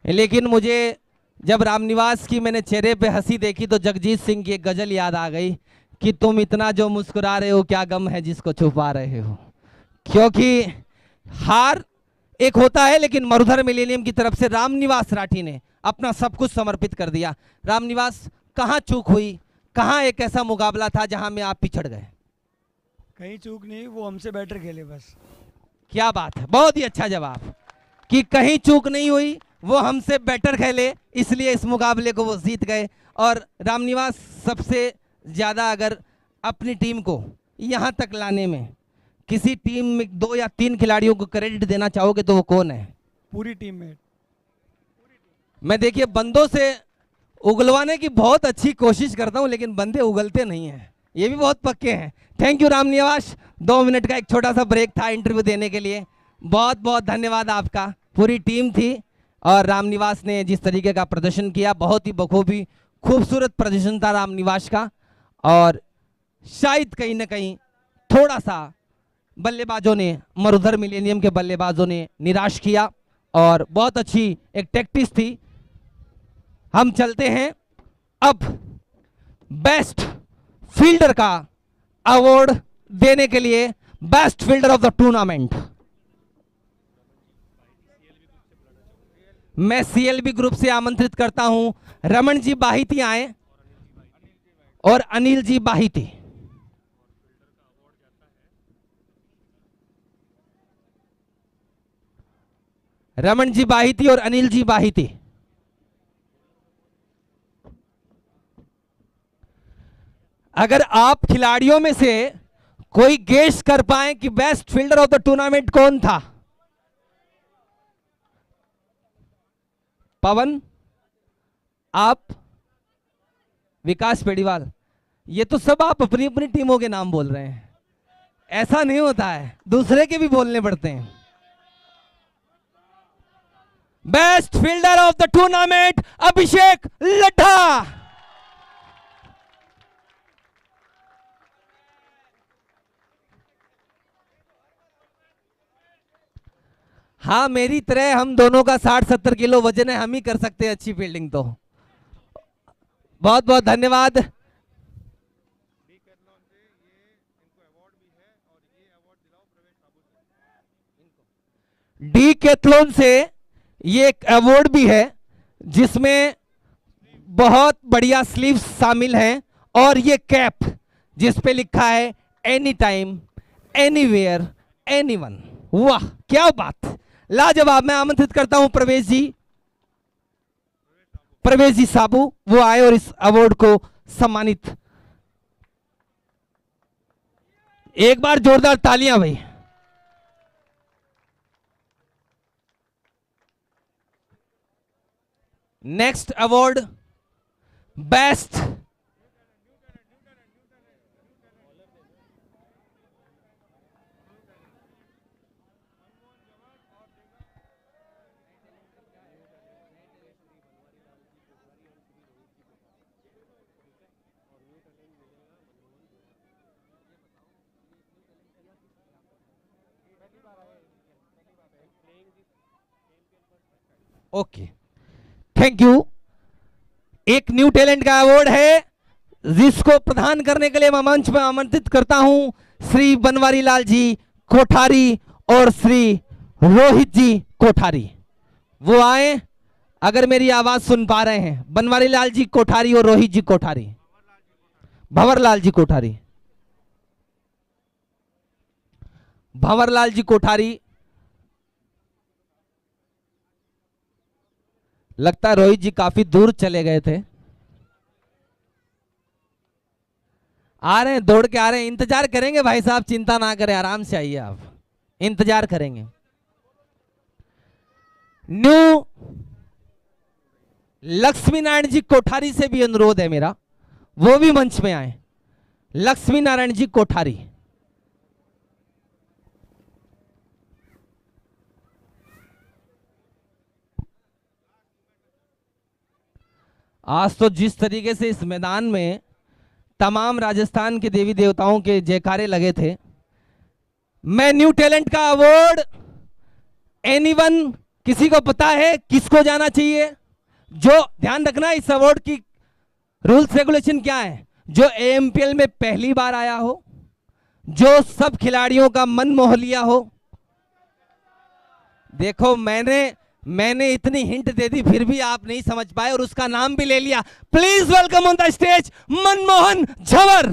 लेकिन मुझे जब रामनिवास की मैंने चेहरे पे हंसी देखी तो जगजीत सिंह की एक गजल याद आ गई कि तुम इतना जो मुस्कुरा रहे हो क्या गम है जिसको छुपा रहे हो। क्योंकि हार एक होता है, लेकिन मरुधर मिलेनियम की तरफ से रामनिवास राठी ने अपना सब कुछ समर्पित कर दिया। रामनिवास, कहाँ चूक हुई, कहाँ एक ऐसा मुकाबला था जहां में आप पिछड़ गए? कहीं चूक नहीं, वो हमसे बेटर खेले बस। क्या बात है, बहुत ही अच्छा जवाब कि कहीं चूक नहीं हुई, वो हमसे बेटर खेले इसलिए इस मुकाबले को वो जीत गए। और रामनिवास, सबसे ज्यादा अगर अपनी टीम को यहां तक लाने में किसी टीम में 2 या 3 खिलाड़ियों को क्रेडिट देना चाहोगे तो वो कौन है? पूरी टीम में। मैं देखिए बंदों से उगलवाने की बहुत अच्छी कोशिश करता हूं लेकिन बंदे उगलते नहीं हैं, ये भी बहुत पक्के हैं। थैंक यू रामनिवास, 2 मिनट का एक छोटा सा ब्रेक था इंटरव्यू देने के लिए, बहुत बहुत धन्यवाद आपका। पूरी टीम थी और रामनिवास ने जिस तरीके का प्रदर्शन किया, बहुत ही बखूबी खूबसूरत प्रदर्शन था रामनिवास का। और शायद कहीं ना कहीं थोड़ा सा बल्लेबाजों ने, मरुधर मिलेनियम के बल्लेबाजों ने निराश किया और बहुत अच्छी एक टैक्टिस थी। हम चलते हैं अब बेस्ट फील्डर का अवार्ड देने के लिए, best fielder of the tournament. मैं सीएलबी ग्रुप से आमंत्रित करता हूं रमन जी बाहिती आए और अनिल जी बाहिती। रमन जी बाहिती और अनिल जी बाहिती। अगर आप खिलाड़ियों में से कोई गेस कर पाए कि best fielder of the tournament कौन था? पवन, आप, विकास पेड़ीवाल, ये तो सब आप अपनी अपनी टीमों के नाम बोल रहे हैं, ऐसा नहीं होता है, दूसरे के भी बोलने पड़ते हैं। Best fielder of the tournament Abhishek Laddha. हाँ, मेरी तरह हम दोनों का 60-70 किलो वजन है, हम ही कर सकते हैं अच्छी फील्डिंग। तो बहुत बहुत धन्यवाद। डीकैथलॉन से ये एक अवार्ड भी है जिसमें बहुत बढ़िया स्लीव्स शामिल हैं और ये कैप जिस पे लिखा है एनी टाइम एनीवेयर एनीवन। वाह क्या बात, लाजवाब। मैं आमंत्रित करता हूं प्रवेश जी साबू, वो आए और इस अवार्ड को सम्मानित। एक बार जोरदार तालियां भाई। Next award best okay, thank you. एक न्यू टैलेंट का अवार्ड है जिसको प्रदान करने के लिए मैं मंच में आमंत्रित करता हूं श्री बनवारी लाल जी कोठारी और श्री रोहित जी कोठारी। वो आए, अगर मेरी आवाज सुन पा रहे हैं। बनवारी लाल जी कोठारी और रोहित जी कोठारी, भंवरलाल जी कोठारी। भंवरलाल जी कोठारी, लगता है रोहित जी काफी दूर चले गए थे। आ रहे हैं, दौड़ के आ रहे हैं। इंतजार करेंगे भाई साहब, चिंता ना करें, आराम से आइए, आप इंतजार करेंगे। न्यू लक्ष्मी नारायण जी कोठारी से भी अनुरोध है मेरा, वो भी मंच में आए। लक्ष्मी नारायण जी कोठारी, आज तो जिस तरीके से इस मैदान में तमाम राजस्थान के देवी देवताओं के जयकारे लगे थे, मैं न्यू टैलेंट का अवार्ड एनीवन, किसी को पता है किसको जाना चाहिए? जो ध्यान रखना, इस अवार्ड की रूल्स रेगुलेशन क्या है? जो एएमपीएल में पहली बार आया हो, जो सब खिलाड़ियों का मन मोह लिया हो। देखो मैंने इतनी हिंट दे दी फिर भी आप नहीं समझ पाए और उसका नाम भी ले लिया। Please welcome on the stage Manmohan Jhanwar.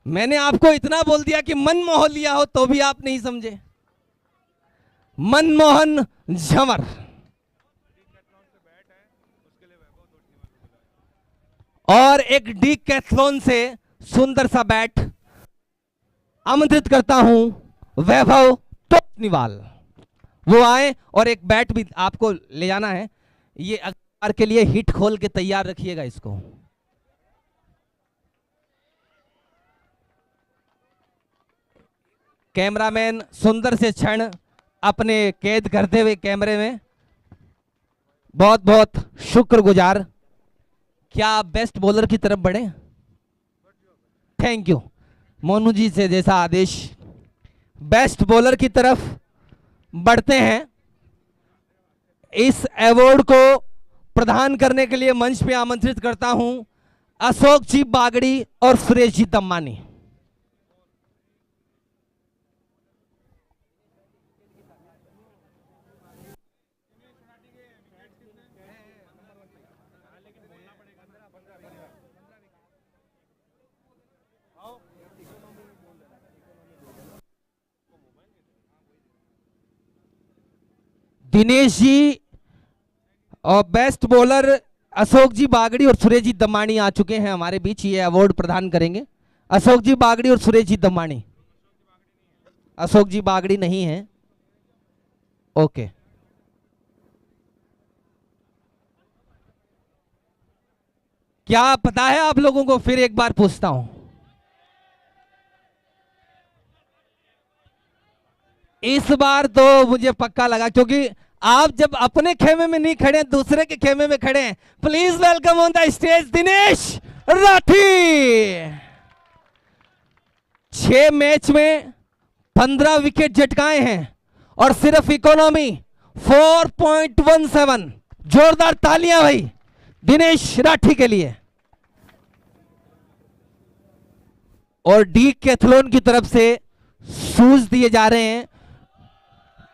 मैंने आपको इतना बोल दिया कि मनमोहन लिया हो तो भी आप नहीं समझे। मनमोहन झंवर और एक डीकैथलॉन से सुंदर सा बैट आमंत्रित करता हूं वैभव तोपनीवाल, वो आए और एक बैट भी आपको ले जाना है। ये अगली बार के लिए हिट खोल के तैयार रखिएगा इसको। कैमरामैन सुंदर से क्षण अपने कैद करते हुए कैमरे में, बहुत बहुत शुक्रगुजार। क्या आप बेस्ट बॉलर की तरफ बढ़े? थैंक यू मोनू जी से जैसा आदेश। बेस्ट बॉलर की तरफ बढ़ते हैं। इस अवार्ड को प्रदान करने के लिए मंच पे आमंत्रित करता हूं अशोक जी बागड़ी और सुरेश जी दम्मानी। दिनेश जी और बेस्ट बॉलर अशोक जी बागड़ी और सुरेश जी दम्मानी आ चुके हैं हमारे बीच, ये अवार्ड प्रदान करेंगे। अशोक जी बागड़ी और सुरेश जी दम्मानी। अशोक जी बागड़ी नहीं है, ओके। क्या पता है आप लोगों को? फिर एक बार पूछता हूं, इस बार तो मुझे पक्का लगा, क्योंकि आप जब अपने खेमे में नहीं खड़े दूसरे के खेमे में खड़े हैं। Please welcome on the stage Dinesh Rathi. 6 match में 15 विकेट झटकाए हैं और सिर्फ इकोनॉमी 4.17। जोरदार तालियां भाई दिनेश राठी के लिए। और डीकैथलॉन की तरफ से शूज दिए जा रहे हैं,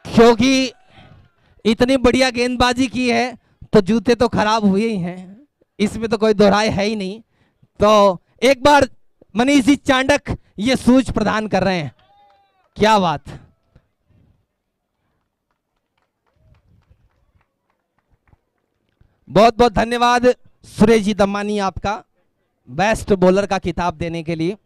क्योंकि इतनी बढ़िया गेंदबाजी की है तो जूते तो खराब हुए ही हैं, इसमें तो कोई दोहराई है ही नहीं। तो एक बार मनीष जी चांडक ये शूज प्रदान कर रहे हैं, क्या बात। बहुत बहुत धन्यवाद सुरेश जी दम्मानी आपका बेस्ट बॉलर का खिताब देने के लिए।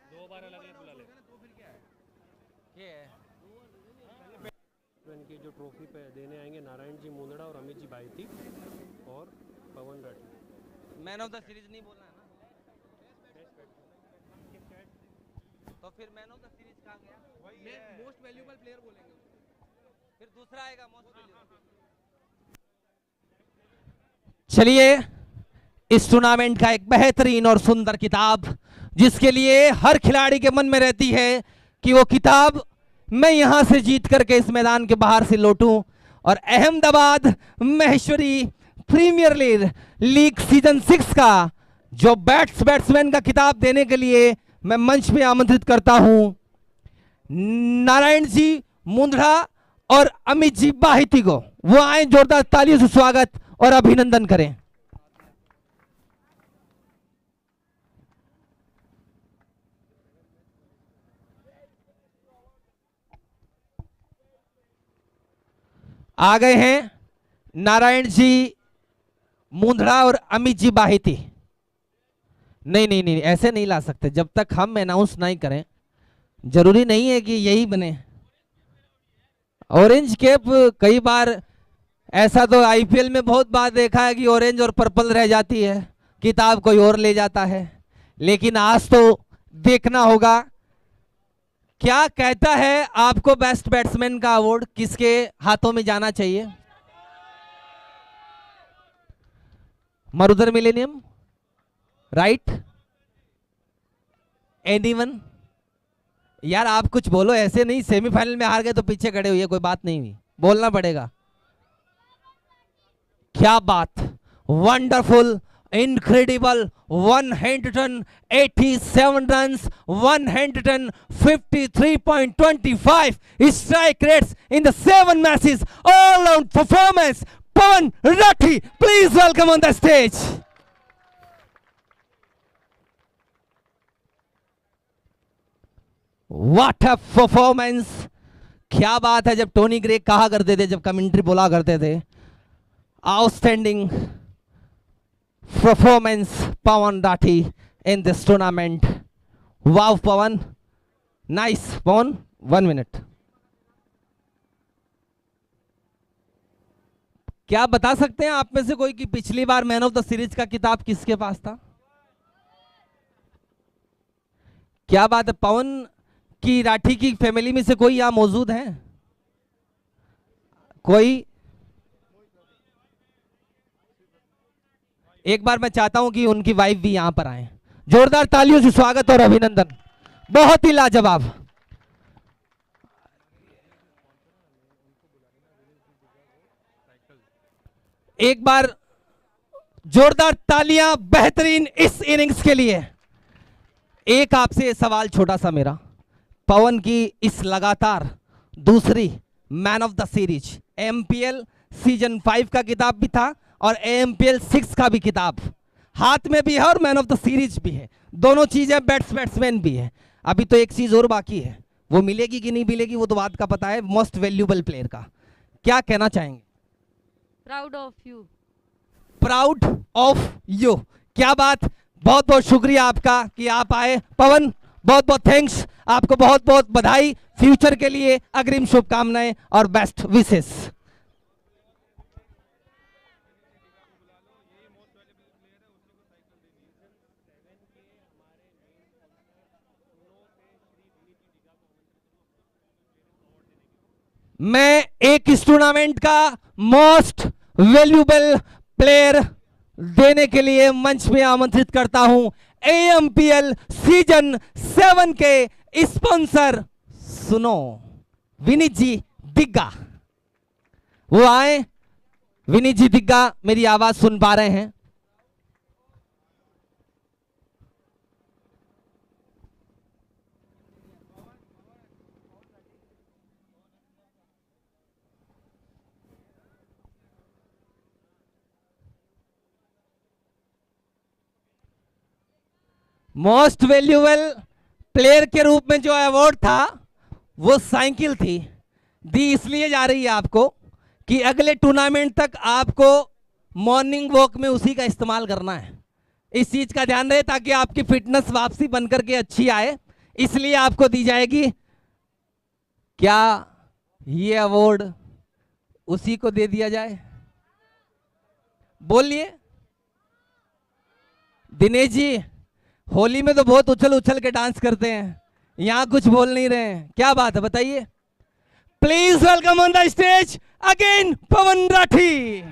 दो बार अलग अलग बुला ले। ये की जो ट्रॉफी पे देने आएंगे नारायण जी मुंदड़ा और अमित जी बाइती और Pavan Rathi. Man of the series नहीं बोलना है ना, तो फिर मैन ऑफ द सीरीज कहाँ गया? मोस्ट वैल्यूएबल प्लेयर बोलेंगे, फिर दूसरा आएगा मोस्ट वैल्यूएबल। चलिए, इस टूर्नामेंट का एक बेहतरीन और सुंदर किताब, जिसके लिए हर खिलाड़ी के मन में रहती है कि वो किताब मैं यहां से जीत करके इस मैदान के बाहर से लौटूं और Ahmedabad Maheshwari premier league season 6 का जो बैट्समैन का किताब देने के लिए मैं मंच में आमंत्रित करता हूं नारायण जी मुंदड़ा और अमित जी बाहिती को। वो आए, जोरदार तालियों से स्वागत और अभिनंदन करें। आ गए हैं नारायण जी मुंदड़ा और अमित जी बाहिती। नहीं नहीं नहीं, ऐसे नहीं ला सकते जब तक हम अनाउंस नहीं करें। जरूरी नहीं है कि यही बने ऑरेंज कैप। कई बार ऐसा तो आईपीएल में बहुत बार देखा है कि ऑरेंज और पर्पल रह जाती है, किताब कोई और ले जाता है, लेकिन आज तो देखना होगा क्या कहता है आपको बेस्ट बैट्समैन का अवार्ड किसके हाथों में जाना चाहिए। Marudhar millennium, right? एनीवन? यार आप कुछ बोलो, ऐसे नहीं सेमीफाइनल में हार गए तो पीछे खड़े हुए, कोई बात नहीं हुई, बोलना पड़ेगा। क्या बात, wonderful, incredible, 187 runs, 153.25 strike rates in the 7 matches, all-round performance. Pawan Rathi, please welcome on the stage. What a performance! क्या बात है, जब टोनी ग्रे कहा करते थे, जब कमेंट्री बोला करते थे, outstanding performance Pawan Rathi in this tournament. Wow Pawan, nice. Pawan, 1 minute. क्या बता सकते हैं आप में से कोई कि पिछली बार मैन ऑफ द सीरीज का किताब किसके पास था? क्या बात है, पवन की राठी की फैमिली में से कोई यहां मौजूद है? कोई? एक बार मैं चाहता हूं कि उनकी वाइफ भी यहां पर आए। जोरदार तालियों से स्वागत और अभिनंदन, बहुत ही लाजवाब। एक बार जोरदार तालियां बेहतरीन इस इनिंग्स के लिए। एक आपसे सवाल छोटा सा मेरा, पवन की इस लगातार दूसरी man of the series, MPL season 5 का किताब भी था और एमपीएल 6 का भी किताब हाथ में भी है और मैन ऑफ द सीरीज भी है, दोनों चीजें बैट्समैन भी है। अभी तो एक चीज और बाकी है, वो मिलेगी कि नहीं मिलेगी वो तो बात का पता है, मोस्ट वैल्यूएबल प्लेयर का। क्या कहना चाहेंगे? Proud of you. Proud of you, क्या बात, बहुत बहुत शुक्रिया आपका कि आप आए। पवन बहुत बहुत थैंक्स, आपको बहुत बहुत बधाई, फ्यूचर के लिए अग्रिम शुभकामनाएं और बेस्ट विशेष। मैं एक इस टूर्नामेंट का मोस्ट वैल्यूएबल प्लेयर देने के लिए मंच में आमंत्रित करता हूं एएमपीएल सीजन 7 के स्पॉन्सर, सुनो, विनीत जी दिग्गा। वो आए, विनीत जी दिग्गा मेरी आवाज सुन पा रहे हैं? मोस्ट वैल्यूएबल प्लेयर के रूप में जो अवार्ड था वो साइकिल थी, दी इसलिए जा रही है आपको कि अगले टूर्नामेंट तक आपको मॉर्निंग वॉक में उसी का इस्तेमाल करना है। इस चीज का ध्यान रहे ताकि आपकी फिटनेस वापसी बनकर के अच्छी आए, इसलिए आपको दी जाएगी। क्या ये अवार्ड उसी को दे दिया जाए? बोलिए दिनेश जी, होली में तो बहुत उछल उछल के डांस करते हैं, यहां कुछ बोल नहीं रहे हैं, क्या बात है बताइए? Please welcome on the stage again Pavan Rathi.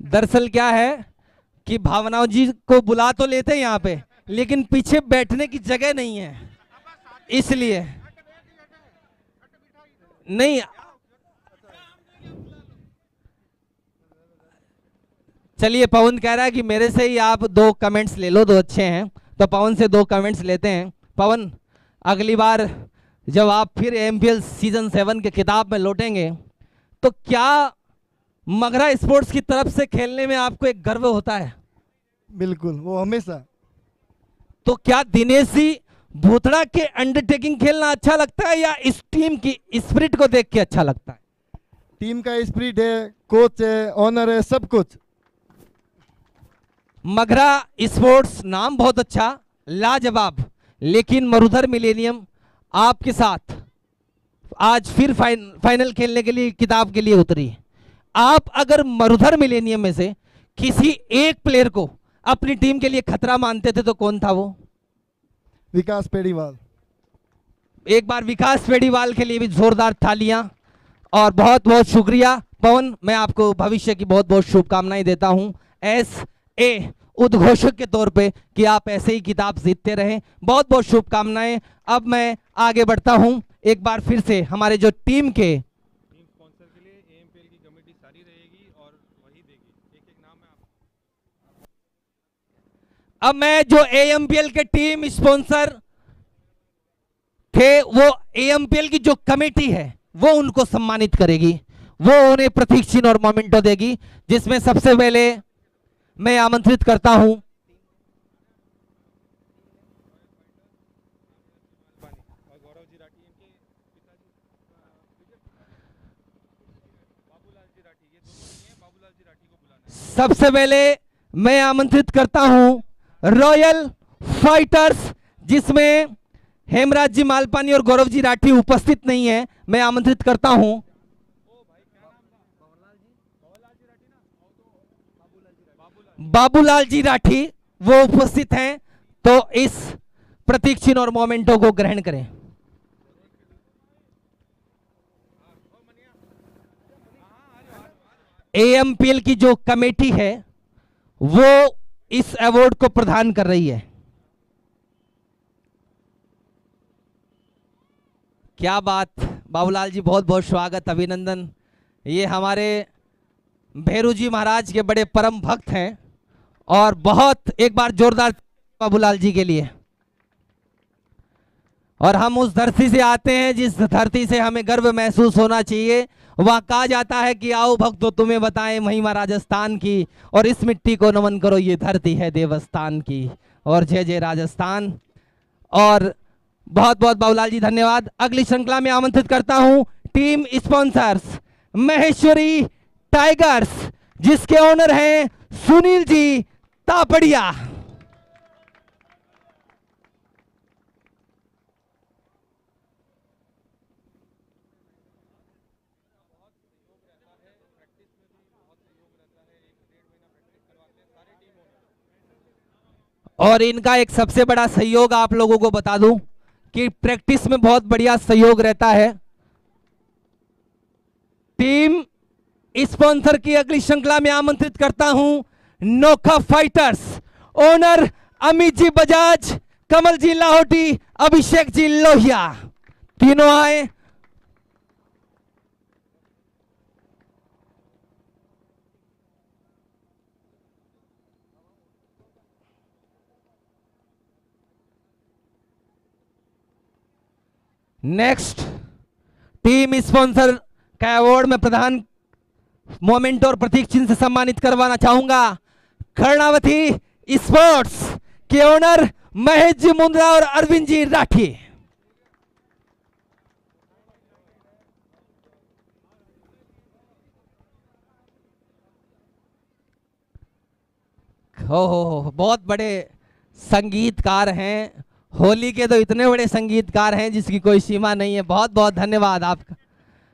दरअसल क्या है कि भावनाओं जी को बुला तो लेते हैं यहाँ पे, लेकिन पीछे बैठने की जगह नहीं है, इसलिए नहीं। चलिए, पवन कह रहा है कि मेरे से ही आप 2 कमेंट्स ले लो, 2 अच्छे हैं, तो पवन से 2 कमेंट्स लेते हैं। पवन, अगली बार जब आप फिर एमपीएल सीजन 7 के खिताब में लौटेंगे तो क्या मगरा स्पोर्ट्स की तरफ से खेलने में आपको एक गर्व होता है? बिल्कुल, वो हमेशा। तो क्या दिनेश जी भूतड़ा के अंडरटेकिंग खेलना अच्छा लगता है या इस टीम की स्पिरिट को देख के अच्छा लगता है? टीम का स्पिरिट है, कोच है, ऑनर है, सब कुछ। मगरा स्पोर्ट्स नाम बहुत अच्छा, लाजवाब, लेकिन मरुधर मिलेनियम आपके साथ आज फिर फाइनल खेलने के लिए, किताब के लिए उतरी है। आप अगर मरुधर मिलेनियम में से किसी एक प्लेयर को अपनी टीम के लिए खतरा मानते थे तो कौन था वो? विकास पेड़ीवाल। एक बार विकास पेड़ीवाल के लिए भी जोरदार तालियां और बहुत बहुत शुक्रिया। पवन, मैं आपको भविष्य की बहुत बहुत शुभकामनाएं देता हूं एस ए उद्घोषक के तौर पे कि आप ऐसे ही किताब जीतते रहें। बहुत बहुत शुभकामनाएं। अब मैं आगे बढ़ता हूं। एक बार फिर से हमारे जो टीम स्पॉन्सर के लिए एएमपीएल की कमेटी सारी रहेगी और वही देगी। एक एक नाम है आप। अब मैं जो एएमपीएल के टीम स्पॉन्सर थे, वो एएमपीएल की जो कमेटी है वो उनको सम्मानित करेगी, वो उन्हें प्रतीक चिन्ह और मोमेंटो देगी, जिसमें सबसे पहले मैं आमंत्रित करता हूं और गौरव जी राठी इनके पिताजी बाबूलाल जी राठी, ये दोनों नहीं है, बाबूलाल जी राठी को बुलाना है। सबसे पहले मैं आमंत्रित करता हूं रॉयल फाइटर्स, जिसमें हेमराज जी मालपानी और गौरव जी राठी उपस्थित नहीं है। मैं आमंत्रित करता हूं बाबूलाल जी राठी, वो उपस्थित हैं, तो इस प्रतीक चिन्ह और मोमेंटो को ग्रहण करें। एएमपीएल की जो कमेटी है वो इस अवार्ड को प्रदान कर रही है। क्या बात, बाबूलाल जी बहुत बहुत स्वागत, अभिनंदन। ये हमारे भैरू जी महाराज के बड़े परम भक्त हैं और बहुत, एक बार जोरदार बाबूलाल जी के लिए। और हम उस धरती से आते हैं जिस धरती से हमें गर्व महसूस होना चाहिए। वहां कहा जाता है कि आओ भक्तों तुम्हें बताएं महिमा राजस्थान की, और इस मिट्टी को नमन करो, ये धरती है देवस्थान की, और जय जय राजस्थान। और बहुत बहुत बाबूलाल जी धन्यवाद। अगली श्रृंखला में आमंत्रित करता हूं टीम स्पॉन्सर्स महेश्वरी टाइगर्स, जिसके ओनर हैं सुनील जी तापड़िया। और इनका एक सबसे बड़ा सहयोग आप लोगों को बता दूं कि प्रैक्टिस में बहुत बढ़िया सहयोग रहता है। टीम स्पॉन्सर की अगली श्रृंखला में आमंत्रित करता हूं नोखा फाइटर्स, ओनर अमित जी बजाज, कमल जी लाहौटी, अभिषेक जी लोहिया, तीनों आए। नेक्स्ट टीम स्पॉन्सर का अवार्ड में प्रधान मोमेंट और प्रतीक चिन्ह से सम्मानित करवाना चाहूंगा कर्णावती स्पोर्ट्स के ओनर महेश जी मुंद्रा और अरविंद जी राठी। हो बहुत बड़े संगीतकार हैं, होली के तो इतने बड़े संगीतकार हैं जिसकी कोई सीमा नहीं है। बहुत बहुत धन्यवाद आपका।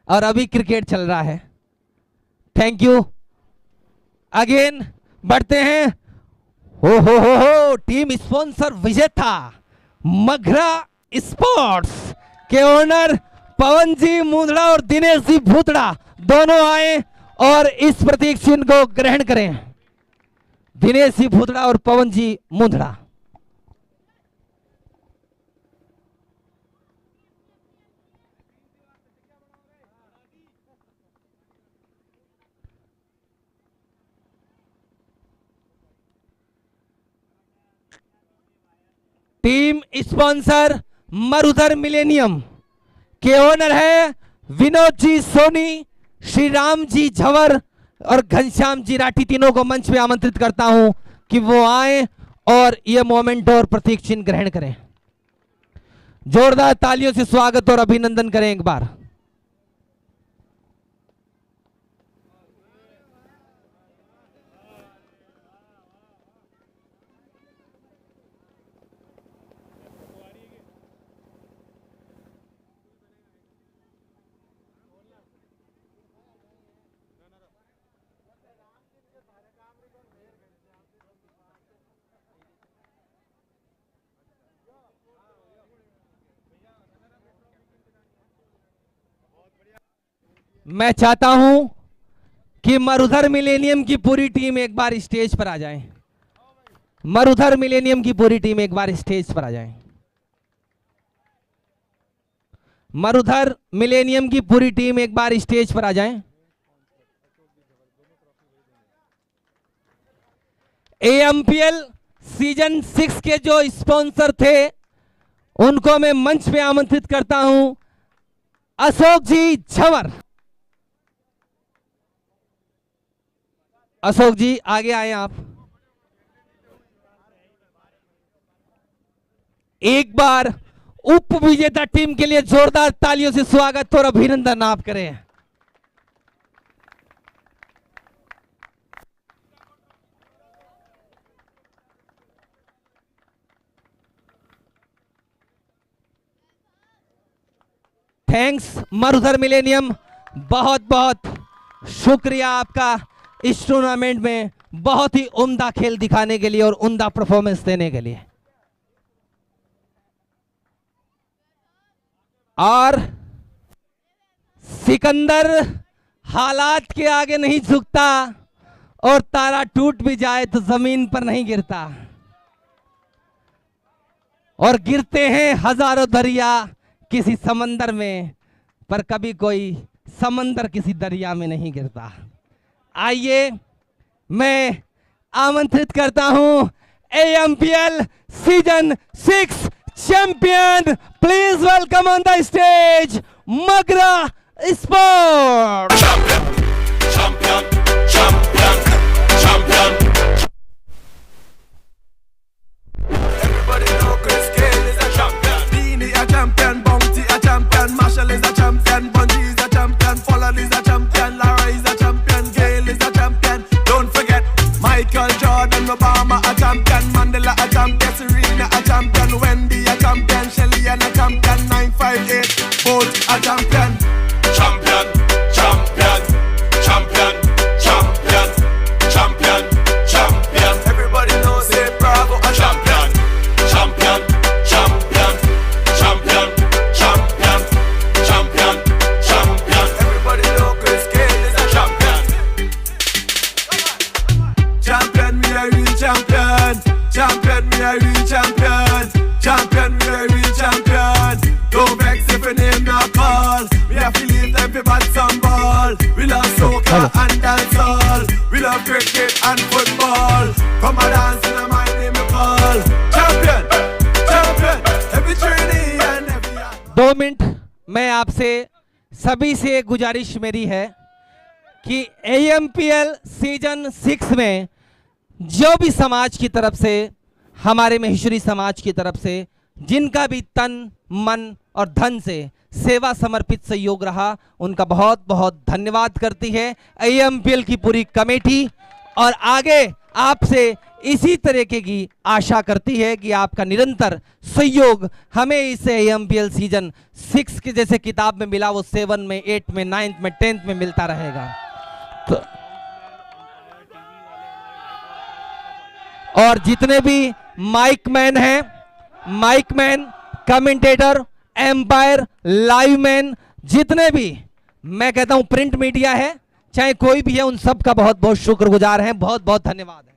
और अभी क्रिकेट चल रहा है, थैंक यू अगेन। बढ़ते हैं, हो टीम स्पॉन्सर विजेता मगरा स्पोर्ट्स के ओनर पवन जी मुंदड़ा और दिनेश जी भूतड़ा दोनों आए और इस प्रतीक चिन्ह को ग्रहण करें। दिनेश जी भूतड़ा और Pavan ji Mundada. Team sponsor Marudhar millennium के ओनर है विनोद जी सोनी, श्री राम जी झवर और घनश्याम जी राठी। तीनों को मंच पे आमंत्रित करता हूं कि वो आए और ये मोमेंट और प्रतीक चिन्ह ग्रहण करें। जोरदार तालियों से स्वागत और अभिनंदन करें एक बार। मैं चाहता हूं कि मरुधर मिलेनियम की पूरी टीम एक बार स्टेज पर आ जाए। मरुधर मिलेनियम की पूरी टीम एक बार स्टेज पर आ जाए। मरुधर मिलेनियम की पूरी टीम एक बार स्टेज पर आ जाए। एएमपीएल सीजन 6 के जो स्पॉन्सर थे उनको मैं मंच पे आमंत्रित करता हूं। अशोक जी झंवर, अशोक जी आगे आए आप। एक बार उप विजेता टीम के लिए जोरदार तालियों से स्वागत और अभिनंदन आप करें। थैंक्स मरुधर मिलेनियम, बहुत बहुत शुक्रिया आपका इस टूर्नामेंट में बहुत ही उम्दा खेल दिखाने के लिए और उम्दा परफॉर्मेंस देने के लिए। और सिकंदर हालात के आगे नहीं झुकता और तारा टूट भी जाए तो जमीन पर नहीं गिरता, और गिरते हैं हजारों दरिया किसी समंदर में, पर कभी कोई समंदर किसी दरिया में नहीं गिरता। आइए मैं आमंत्रित करता हूं AMPL season 6 champion, please welcome on the stage Magra sport. Champion, champion, champion. Everybody know Chris Gayle is a champion. Beanie a champion, Bounty a champion, Marshall is a champion, Bungie is a champion, Pollard is a champion, Lara is a champion, Gayle is a champion. Don't forget Michael Jordan, Obama a champion, Mandela a champion, Serena a champion, Wendy a champion, Shelly and a champion, 958 Bolt a champion. Champion, champion, champion, champion, champion, champion. Everybody knows say Bravo a champion. Champion, champion, champion, champion, champion, champion. Everybody know Chris Gayle is a champion. Champion, me a real champion. Champion, me a real champion. Champion, me a real champion. Don't vex if your name not call. We have to leave them to bat some ball. We love soccer and dancehall. We love cricket and football. Come and dance in my name we call. Champion, champion. Every training and every. 2 minute मैं आपसे सभी से गुजारिश मेरी है कि एएमपीएल season 6 में जो भी समाज की तरफ से, हमारे महेश्वरी समाज की तरफ से जिनका भी तन मन और धन से सेवा समर्पित सहयोग रहा, उनका बहुत बहुत धन्यवाद करती है एएमपीएल की पूरी कमेटी, और आगे आपसे इसी तरीके की आशा करती है कि आपका निरंतर सहयोग हमें इस एएमपीएल सीजन 6 के जैसे किताब में मिला वो 7 में 8 में 9 में 10 में मिलता रहेगा। तो और जितने भी माइक मैन हैं, mike man, commentator, umpire, live man, जितने भी मैं कहता हूं प्रिंट मीडिया है, चाहे कोई भी है, उन सब का बहुत बहुत शुक्रगुजार हैं, बहुत बहुत धन्यवाद है।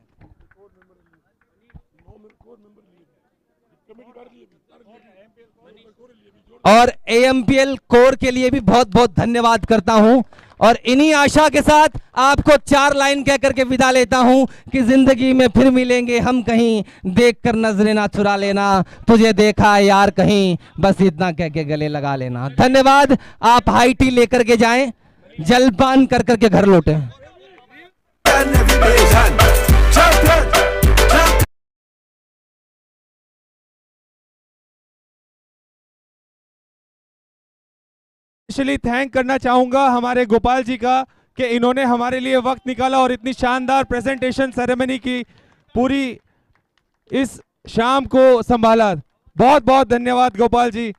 और एएमपीएल कोर के लिए भी बहुत बहुत धन्यवाद करता हूं, और इन्हीं आशा के साथ आपको 4 लाइन कह करके विदा लेता हूं कि जिंदगी में फिर मिलेंगे हम कहीं, देखकर नजरें ना चुरा लेना, तुझे देखा यार कहीं, बस इतना कह के गले लगा लेना। धन्यवाद। आप हाई टी लेकर के जाएं, जलपान कर करके घर लौटें। स्पेशली थैंक करना चाहूंगा हमारे गोपाल जी का कि इन्होंने हमारे लिए वक्त निकाला और इतनी शानदार प्रेजेंटेशन सेरेमनी की पूरी इस शाम को संभाला। बहुत बहुत धन्यवाद गोपाल जी।